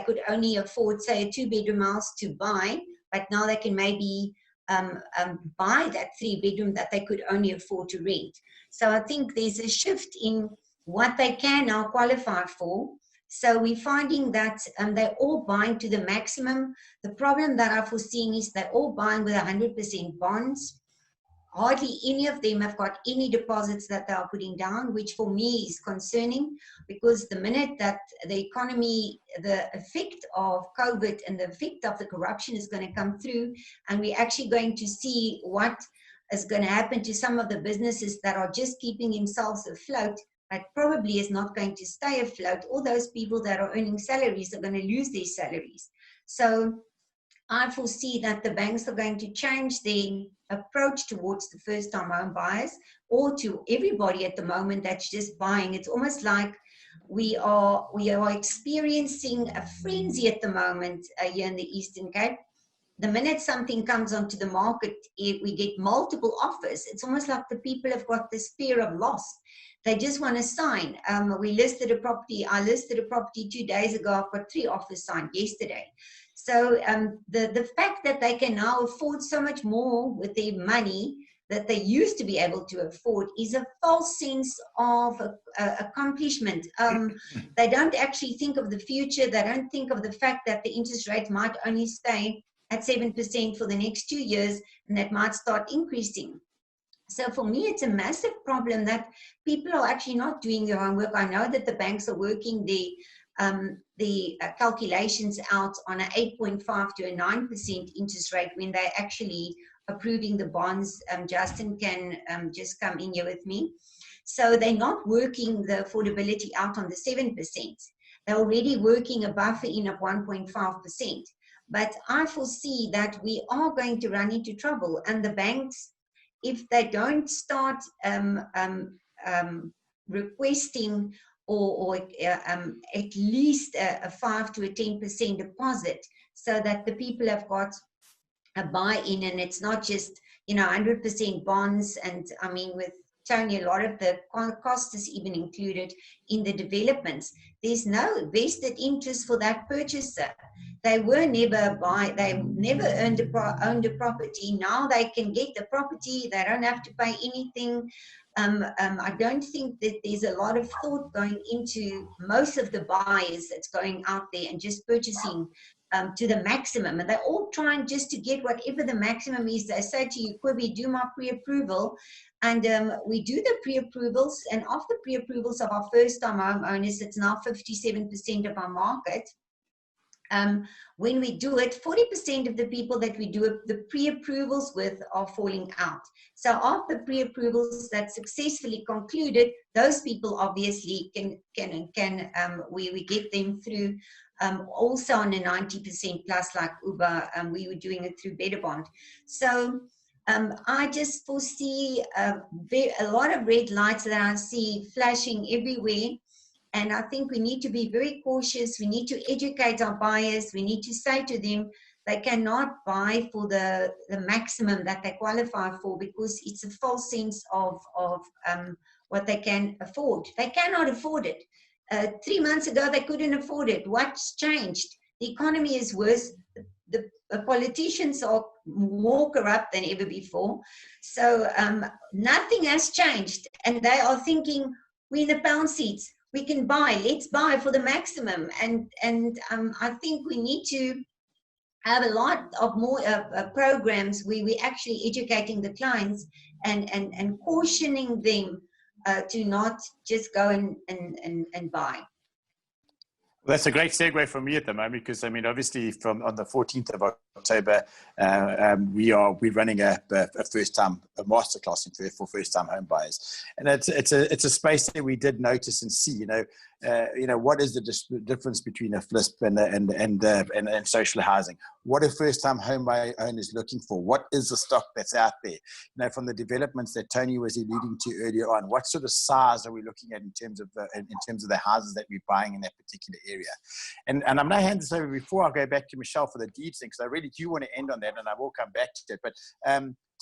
Speaker 6: could only afford, say, a 2-bedroom house to buy, but now they can maybe buy that 3-bedroom that they could only afford to rent. So I think there's a shift in what they can now qualify for. So we're finding that they're all buying to the maximum. The problem that I'm foreseeing is they're all buying with 100% bonds. Hardly any of them have got any deposits that they are putting down, which for me is concerning, because the minute that the economy, the effect of COVID and the effect of the corruption is going to come through, and we're actually going to see what is going to happen to some of the businesses that are just keeping themselves afloat, but probably is not going to stay afloat. All those people that are earning salaries are going to lose their salaries. So I foresee that the banks are going to change their approach towards the first-time home buyers, or to everybody at the moment that's just buying. It's almost like we are experiencing a frenzy at the moment here in the Eastern Cape. The minute something comes onto the market, we get multiple offers. It's almost like the people have got this fear of loss. They just want to sign. We listed a property. I listed a property 2 days ago. I've got 3 offers signed yesterday. So the fact that they can now afford so much more with their money that they used to be able to afford is a false sense of accomplishment. They don't actually think of the future. They don't think of the fact that the interest rate might only stay at 7% for the next 2 years, and that might start increasing. So for me, it's a massive problem that people are actually not doing their homework. I know that the banks are working the calculations out on an 8.5 to a 9% interest rate when they're actually approving the bonds. Justin can just come in here with me. So they're not working the affordability out on the 7%. They're already working a buffer in of 1.5%. But I foresee that we are going to run into trouble, and the banks, if they don't start requesting or at least a 5 to a 10% deposit, so that the people have got a buy-in, and it's not just 100% bonds. And I mean, with Tony, a lot of the cost is even included in the developments. There's no vested interest for that purchaser. They were never they never owned a property. Now they can get the property. They don't have to pay anything. I don't think that there's a lot of thought going into most of the buyers that's going out there and just purchasing to the maximum. And they're all trying just to get whatever the maximum is. They say to you, Quibi, do my pre-approval. And we do the pre-approvals. And of the pre-approvals of our first-time homeowners, it's now 57% of our market. When we do it, 40% of the people that we do the pre-approvals with are falling out. So of the pre-approvals that successfully concluded, those people obviously we get them through also on a 90% plus, like Uber, we were doing it through Betterbond. So I just foresee a lot of red lights that I see flashing everywhere. And I think we need to be very cautious. We need to educate our buyers. We need to say to them they cannot buy for the maximum that they qualify for, because it's a false sense of what they can afford. They cannot afford it. 3 months ago, they couldn't afford it. What's changed? The economy is worse. The politicians are more corrupt than ever before. So nothing has changed. And they are thinking, we're in the pound seats. We can buy, let's buy for the maximum. And I think we need to have a lot of more programs where we're actually educating the clients and cautioning them to not just go and buy.
Speaker 1: Well, that's a great segue for me at the moment, because I mean, obviously, from on the 14th of October, we're running a first-time masterclass for first-time home buyers, and it's a space that we did notice and see. What is the difference between a FLISP and social housing? What are first-time home buyer owners looking for? What is the stock that's out there? From the developments that Tony was alluding to earlier on, what sort of size are we looking at in terms of the houses that we're buying in that particular area? And I'm going to hand this over before I go back to Michelle for the deeds thing, because I really do want to end on that, and I will come back to it. But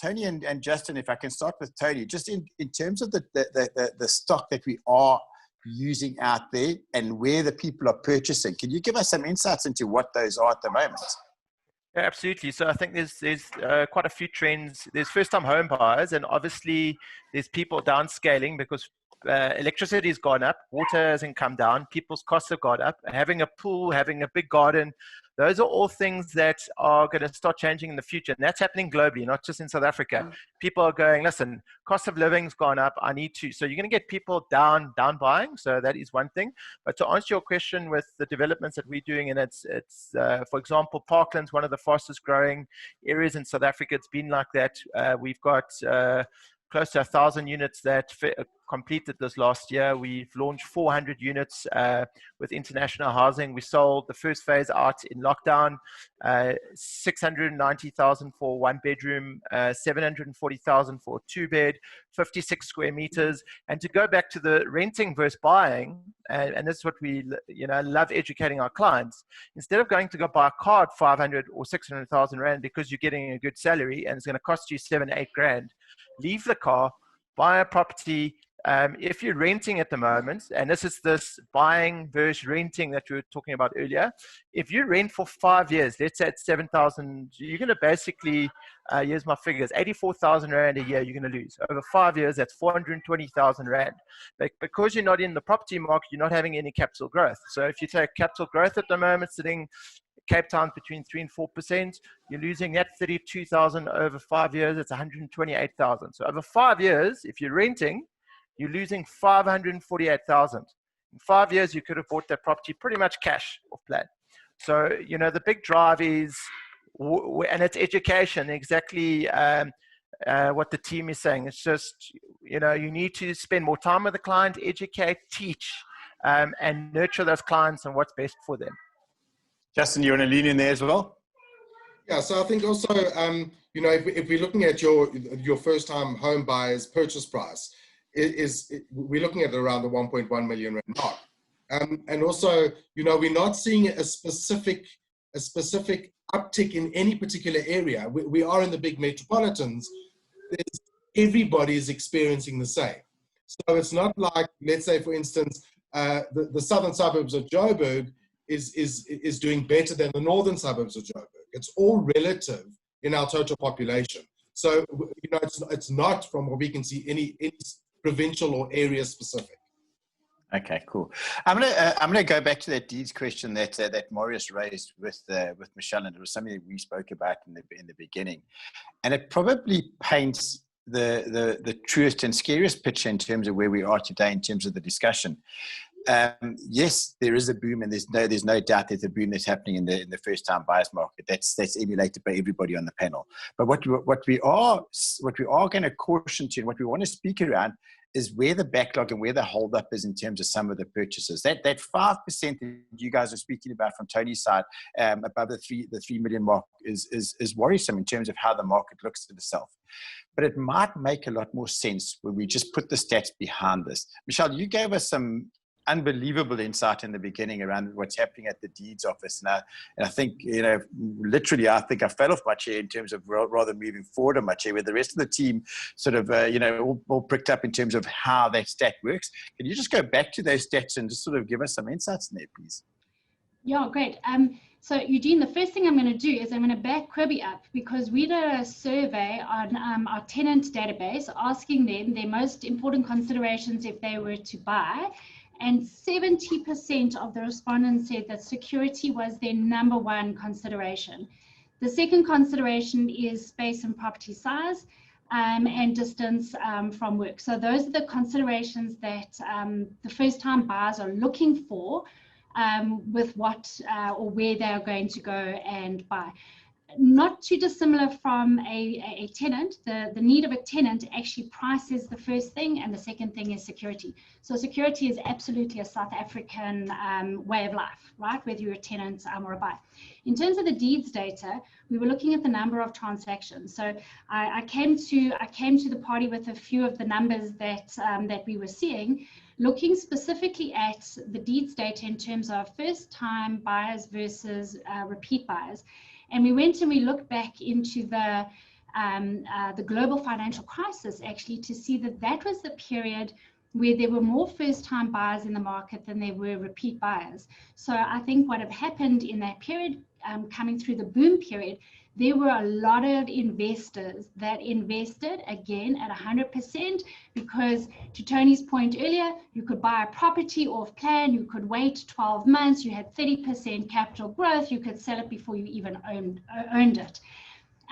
Speaker 1: Tony and Justin, if I can start with Tony, just in terms of the stock that we are using out there and where the people are purchasing, can you give us some insights into what those are at the moment?
Speaker 3: Yeah, absolutely. So I think there's quite a few trends. There's first-time home buyers, and obviously there's people downscaling because electricity has gone up, water hasn't come down, people's costs have gone up. Having a pool, having a big garden, those are all things that are going to start changing in the future. And that's happening globally, not just in South Africa. People are going, listen, cost of living's gone up, I need to. So you're going to get people down buying. So that is one thing. But to answer your question with the developments that we're doing, and it's for example, Parkland's one of the fastest growing areas in South Africa. It's been like that. We've got close to 1,000 units that completed this last year. We've launched 400 units with international housing. We sold the first phase out in lockdown, 690,000 for 1 bedroom, 740,000 for 2 bed, 56 square meters. And to go back to the renting versus buying, and this is what we love educating our clients. Instead of going to go buy a car at 500 or 600,000 rand because you're getting a good salary and it's going to cost you 7-8 grand, leave the car, buy a property. If you're renting at the moment, and this is this buying versus renting that we were talking about earlier, if you rent for 5 years, let's say it's 7,000, you're going to basically, here's my figures, 84,000 Rand a year you're going to lose. Over 5 years, that's 420,000 Rand. Because you're not in the property market, you're not having any capital growth. So if you take capital growth at the moment, sitting Cape Town between 3 and 4%, you're losing that 32,000 over 5 years, it's 128,000. So over 5 years, if you're renting, you're losing 548,000. In 5 years, you could have bought that property pretty much cash off plan. So, the big drive is, and it's education, exactly what the team is saying. It's just, you need to spend more time with the client, educate, teach, and nurture those clients and what's best for them.
Speaker 1: Justin, you want to lean in there as well?
Speaker 2: Yeah, so I think also, you know, if we're looking at your first-time home buyer's purchase price, we're looking at around the 1.1 million rand mark, and also, you know, we're not seeing a specific uptick in any particular area. We are in the big metropolitans. Everybody is experiencing the same. So it's not like, let's say, for instance, the southern suburbs of Joburg is doing better than the northern suburbs of Joburg. It's all relative in our total population. So, you know, it's not, from what we can see, any provincial or area specific.
Speaker 1: Okay, cool. I'm gonna go back to that deeds question that Marius raised with Michelle, and it was something that we spoke about in the beginning, and it probably paints the truest and scariest picture in terms of where we are today in terms of the discussion. Yes, there is a boom, and there's no doubt there's a boom that's happening in the first-time buyers market. That's emulated by everybody on the panel. But what we are going to caution to, and what we want to speak around, is where the backlog and where the holdup is in terms of some of the purchases. That 5% that you guys are speaking about from Tony's side, above the 3 million mark, is worrisome in terms of how the market looks at itself. But it might make a lot more sense when we just put the stats behind this. Michelle, you gave us some unbelievable insight in the beginning around what's happening at the deeds office now, and I think, you know, literally, I think I fell off my chair in terms of rather moving forward on my chair, where the rest of the team sort of you know, all pricked up in terms of how that stat works. Can you just go back to those stats and just sort of give us some insights in there, please?
Speaker 4: Yeah, great. So Eugene, the first thing I'm going to do is I'm going to back Kirby up, because we did a survey on our tenant database asking them their most important considerations if they were to buy. And 70% of the respondents said that security was their number one consideration. The second consideration is space and property size, and distance from work. So those are the considerations that the first-time buyers are looking for with what or where they are going to go and buy. Not too dissimilar from a tenant. The need of a tenant actually prices the first thing, and the second thing is security. So security is absolutely a South African way of life, right? Whether you're a tenant or a buyer. In terms of the deeds data, we were looking at the number of transactions. So I came to the party with a few of the numbers that we were seeing, looking specifically at the deeds data in terms of first-time buyers versus repeat buyers. And we went and we looked back into the global financial crisis, actually, to see that was the period where there were more first-time buyers in the market than there were repeat buyers. So I think what had happened in that period, coming through the boom period, there were a lot of investors that invested, again, at 100%, because, to Tony's point earlier, you could buy a property off plan, you could wait 12 months, you had 30% capital growth, you could sell it before you even owned it.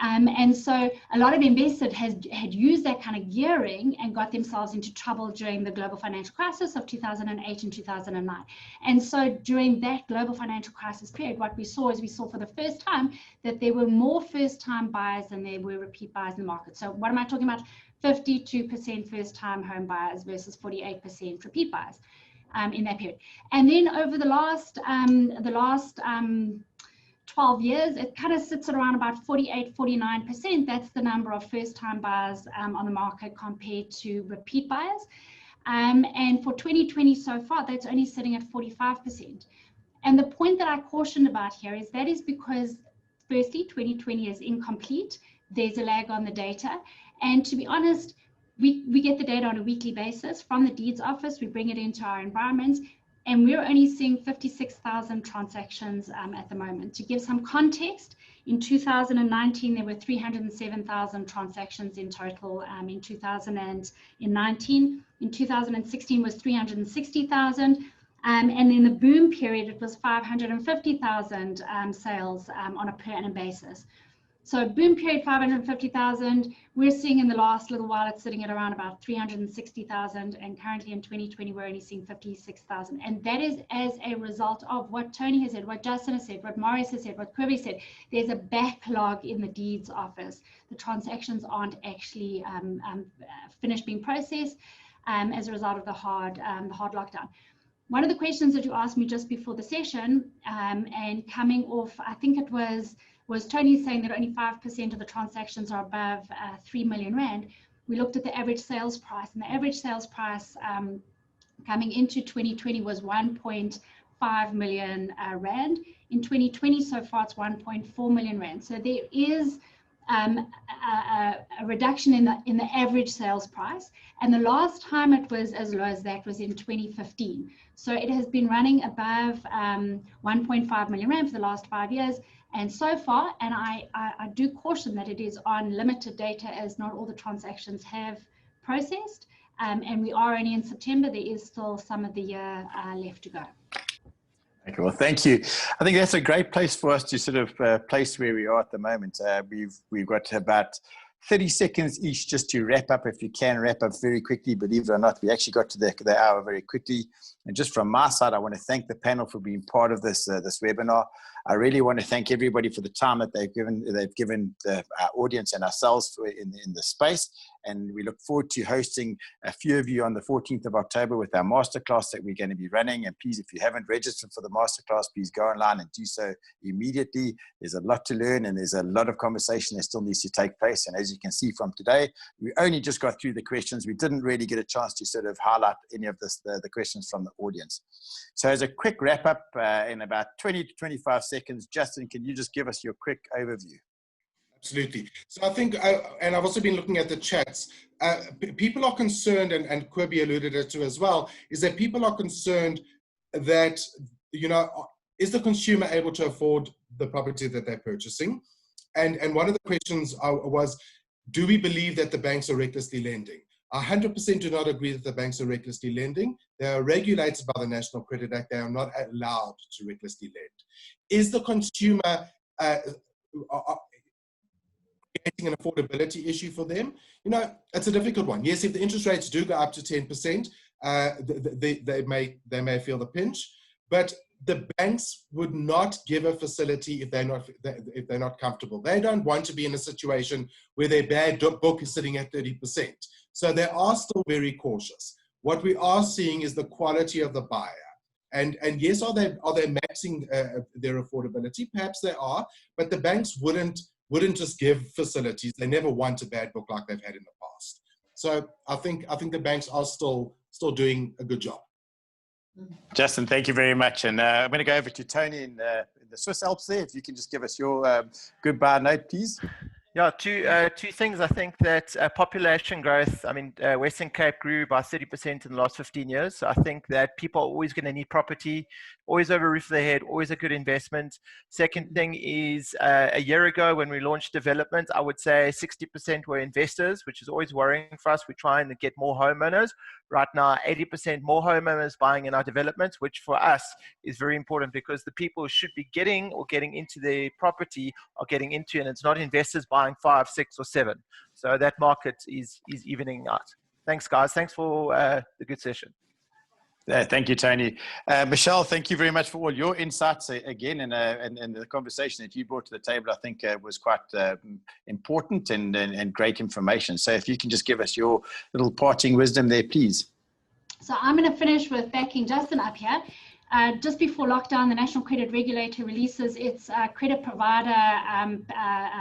Speaker 4: And so a lot of investors had used that kind of gearing and got themselves into trouble during the global financial crisis of 2008 and 2009. And so during that global financial crisis period, what we saw for the first time that there were more first-time buyers than there were repeat buyers in the market. So what am I talking about? 52% first-time home buyers versus 48% repeat buyers in that period. And then over the last 12 years, it kind of sits at around about 48-49%. That's the number of first-time buyers on the market compared to repeat buyers. And for 2020 so far, that's only sitting at 45%. And the point that I cautioned about here is that is because, firstly, 2020 is incomplete. There's a lag on the data. And to be honest, we get the data on a weekly basis from the deeds office. We bring it into our environment. And we're only seeing 56,000 transactions at the moment. To give some context, in 2019, there were 307,000 transactions in total in 2019. In 2016 was 360,000. And in the boom period, it was 550,000 sales on a per annum basis. So boom period, 550,000. We're seeing in the last little while, it's sitting at around about 360,000. And currently in 2020, we're only seeing 56,000. And that is as a result of what Tony has said, what Justin has said, what Marius has said, what Kirby said. There's a backlog in the deeds office. The transactions aren't actually finished being processed as a result of the hard lockdown. one of the questions that you asked me just before the session, and coming off, I think it was Tony saying that only 5% of the transactions are above 3 million rand. We looked at the average sales price, and the average sales price coming into 2020 was 1.5 million rand. In 2020 so far, it's 1.4 million rand. So there is a reduction in the average sales price, and the last time it was as low as that was in 2015. So it has been running above 1.5 million rand for the last 5 years, and so far, and I do caution that it is on limited data as not all the transactions have processed, and we are only in September. There is still some of the year left to go.
Speaker 1: Okay, well, thank you. I think that's a great place for us to sort of place where we are at the moment. We've got about 30 seconds each just to wrap up. If you can wrap up very quickly, believe it or not, we actually got to the hour very quickly. And just from my side, I want to thank the panel for being part of this webinar. I really want to thank everybody for the time that they've given our audience and ourselves in the space. And we look forward to hosting a few of you on the 14th of October with our masterclass that we're going to be running. And please, if you haven't registered for the masterclass, please go online and do so immediately. There's a lot to learn, and there's a lot of conversation that still needs to take place. And as you can see from today, we only just got through the questions. We didn't really get a chance to sort of highlight any of the questions from the audience. So as a quick wrap up, in about 20 to 25 seconds, Justin, can you just give us your quick overview?
Speaker 2: Absolutely. So I think, and I've also been looking at the chats, people are concerned, and Kirby alluded it to as well, is that people are concerned that, you know, is the consumer able to afford the property that they're purchasing? And one of the questions was, do we believe that the banks are recklessly lending? I 100% do not agree that the banks are recklessly lending. They are regulated by the National Credit Act. They are not allowed to recklessly lend. Is the consumer creating an affordability issue for them? You know, it's a difficult one. Yes, if the interest rates do go up to 10%, they may feel the pinch, but the banks would not give a facility if they're not comfortable. They don't want to be in a situation where their bad book is sitting at 30%. So they are still very cautious. What we are seeing is the quality of the buyer. And yes, are they maxing their affordability? Perhaps they are, but the banks wouldn't just give facilities. They never want a bad book like they've had in the past. So I think the banks are still doing a good job.
Speaker 1: Justin, thank you very much. And I'm going to go over to Tony in the Swiss Alps there. If you can just give us your goodbye note, please.
Speaker 3: Yeah, two things. I think that population growth, I mean, Western Cape grew by 30% in the last 15 years. So I think that people are always going to need property, always over a roof of their head, always a good investment. Second thing is a year ago when we launched development, I would say 60% were investors, which is always worrying for us. We're trying to get more homeowners. Right now, 80% more homeowners buying in our developments, which for us is very important because the people who should be getting into the property are getting into, and it's not investors buying 5, 6, or 7. So that market is evening out. Thanks, guys. Thanks for the good session.
Speaker 1: Thank you, Tony. Michelle, thank you very much for all your insights again, and the conversation that you brought to the table, I think was quite important and great information. So if you can just give us your little parting wisdom there, please.
Speaker 4: So I'm going to finish with backing Justin up here. Just before lockdown, the National Credit Regulator releases its credit provider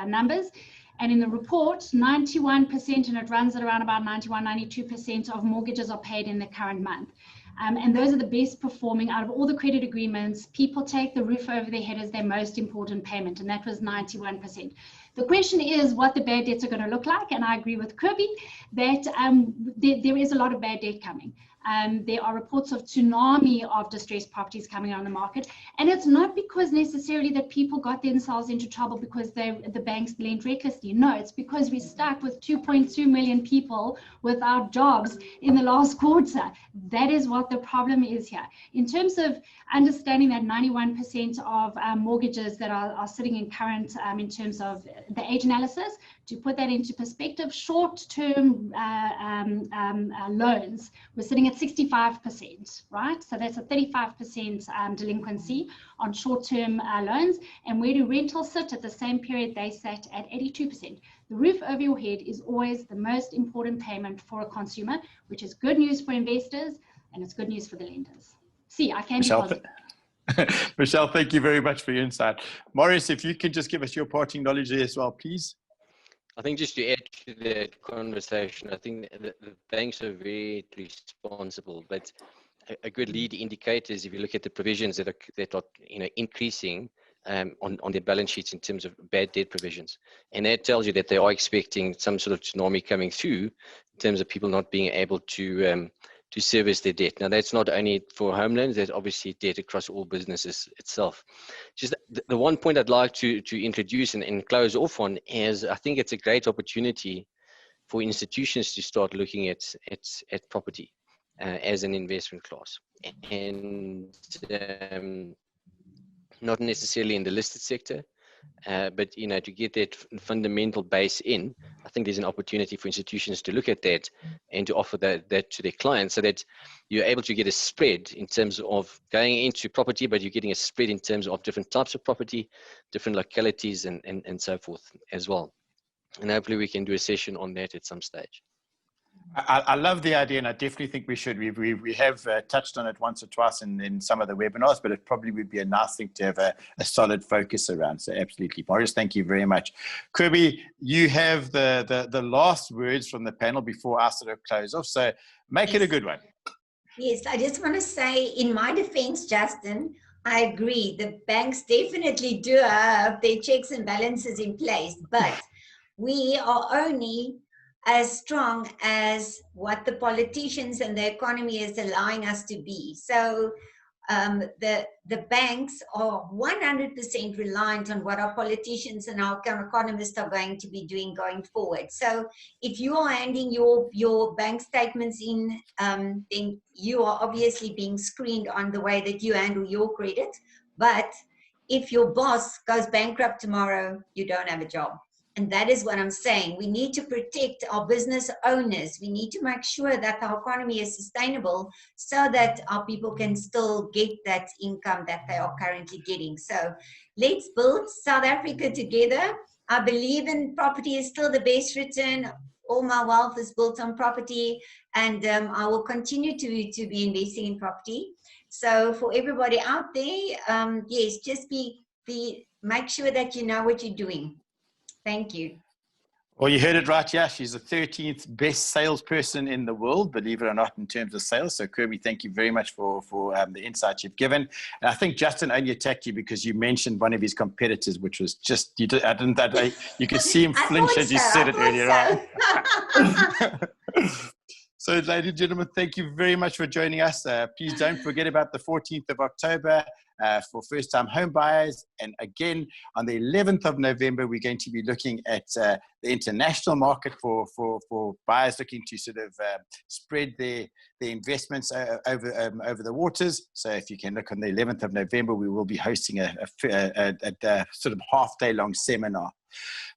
Speaker 4: numbers. And in the report, 91%, and it runs at around about 91, 92% of mortgages are paid in the current month. And those are the best performing out of all the credit agreements. People take the roof over their head as their most important payment, and that was 91%. The question is what the bad debts are going to look like, and I agree with Kirby that there is a lot of bad debt coming. There are reports of tsunami of distressed properties coming on the market, and it's not because necessarily that people got themselves into trouble because the banks lent recklessly. No, it's because we're stuck with 2.2 million people without jobs in the last quarter. That is what the problem is here. In terms of understanding that 91% of mortgages that are sitting in current, in terms of the age analysis, to put that into perspective, short-term loans, we're sitting at 65%, right? So that's a 35% delinquency on short-term loans. And where do rentals sit? At the same period, they sat at 82%. The roof over your head is always the most important payment for a consumer, which is good news for investors, and it's good news for the lenders. See, I can be
Speaker 1: Michelle,
Speaker 4: positive.
Speaker 1: Michelle, thank you very much for your insight. Maurice, if you could just give us your parting knowledge there as well, please.
Speaker 5: I think just to add to that conversation, I think the banks are very responsible, but a good lead indicator is if you look at the provisions that are increasing on their balance sheets in terms of bad debt provisions, and that tells you that they are expecting some sort of tsunami coming through in terms of people not being able to service their debt. Now, that's not only for home loans, there's obviously debt across all businesses itself. Just the one point I'd like to introduce and close off on is I think it's a great opportunity for institutions to start looking at property as an investment class. And not necessarily in the listed sector, but to get that fundamental base in, I think there's an opportunity for institutions to look at that and to offer that to their clients, so that you're able to get a spread in terms of going into property, but you're getting a spread in terms of different types of property, different localities, and so forth as well. And hopefully we can do a session on that at some stage.
Speaker 1: I love the idea, and I definitely think we should. We have touched on it once or twice in some of the webinars, but it probably would be a nice thing to have a solid focus around. So absolutely. Maurice, thank you very much. Kirby, you have the last words from the panel before I sort of close off. So make it a good one.
Speaker 6: Yes, I just want to say, in my defense, Justin, I agree. The banks definitely do have their checks and balances in place, but we are only as strong as what the politicians and the economy is allowing us to be. So the banks are 100% reliant on what our politicians and our economists are going to be doing going forward. So if you are handing your bank statements in, then you are obviously being screened on the way that you handle your credit. But if your boss goes bankrupt tomorrow, you don't have a job. And that is what I'm saying. We need to protect our business owners. We need to make sure that our economy is sustainable so that our people can still get that income that they are currently getting. So let's build South Africa together. I believe in property is still the best return. All my wealth is built on property, and I will continue to be investing in property. So for everybody out there, yes, just make sure that you know what you're doing. Thank you.
Speaker 1: Well, you heard it right. Yeah, she's the 13th best salesperson in the world, believe it or not, in terms of sales. So, Kirby, thank you very much for the insights you've given. And I think Justin only attacked you because you mentioned one of his competitors, which was just you could see him flinch as you said it earlier, right? So, ladies and gentlemen, thank you very much for joining us. Please don't forget about the 14th of October. For first-time home buyers. And again, on the 11th of November, we're going to be looking at the international market for buyers looking to sort of spread their investments over the waters. So if you can look on the 11th of November, we will be hosting a sort of half-day long seminar.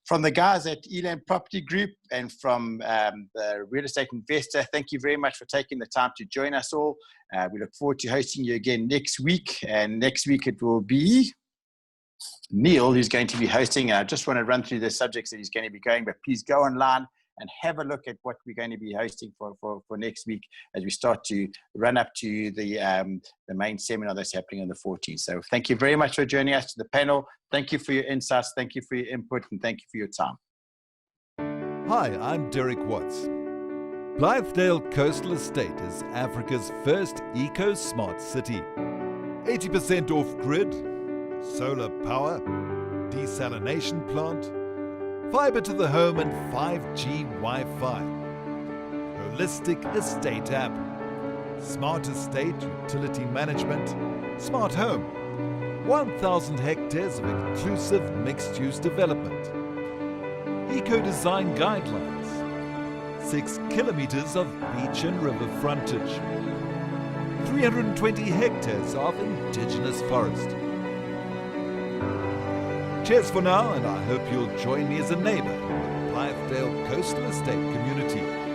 Speaker 1: From the guys at Elan Property Group and from the Real Estate Investor, thank you very much for taking the time to join us all. We look forward to hosting you again next week. And next week it will be Neil who's going to be hosting. I just want to run through the subjects that he's going to be going, but please go online and have a look at what we're going to be hosting for next week as we start to run up to the main seminar that's happening on the 14th. So thank you very much for joining us to the panel. Thank you for your insights. Thank you for your input, and thank you for your time.
Speaker 7: Hi, I'm Derek Watts. Blythedale Coastal Estate is Africa's first eco-smart city. 80% off-grid, solar power, desalination plant, fiber to the home and 5G Wi-Fi. Holistic estate app. Smart estate utility management. Smart home. 1,000 hectares of inclusive mixed-use development. Eco-design guidelines. 6 kilometers of beach and river frontage. 320 hectares of indigenous forest. Cheers for now, and I hope you'll join me as a neighbour in the Blythedale Coastal Estate community.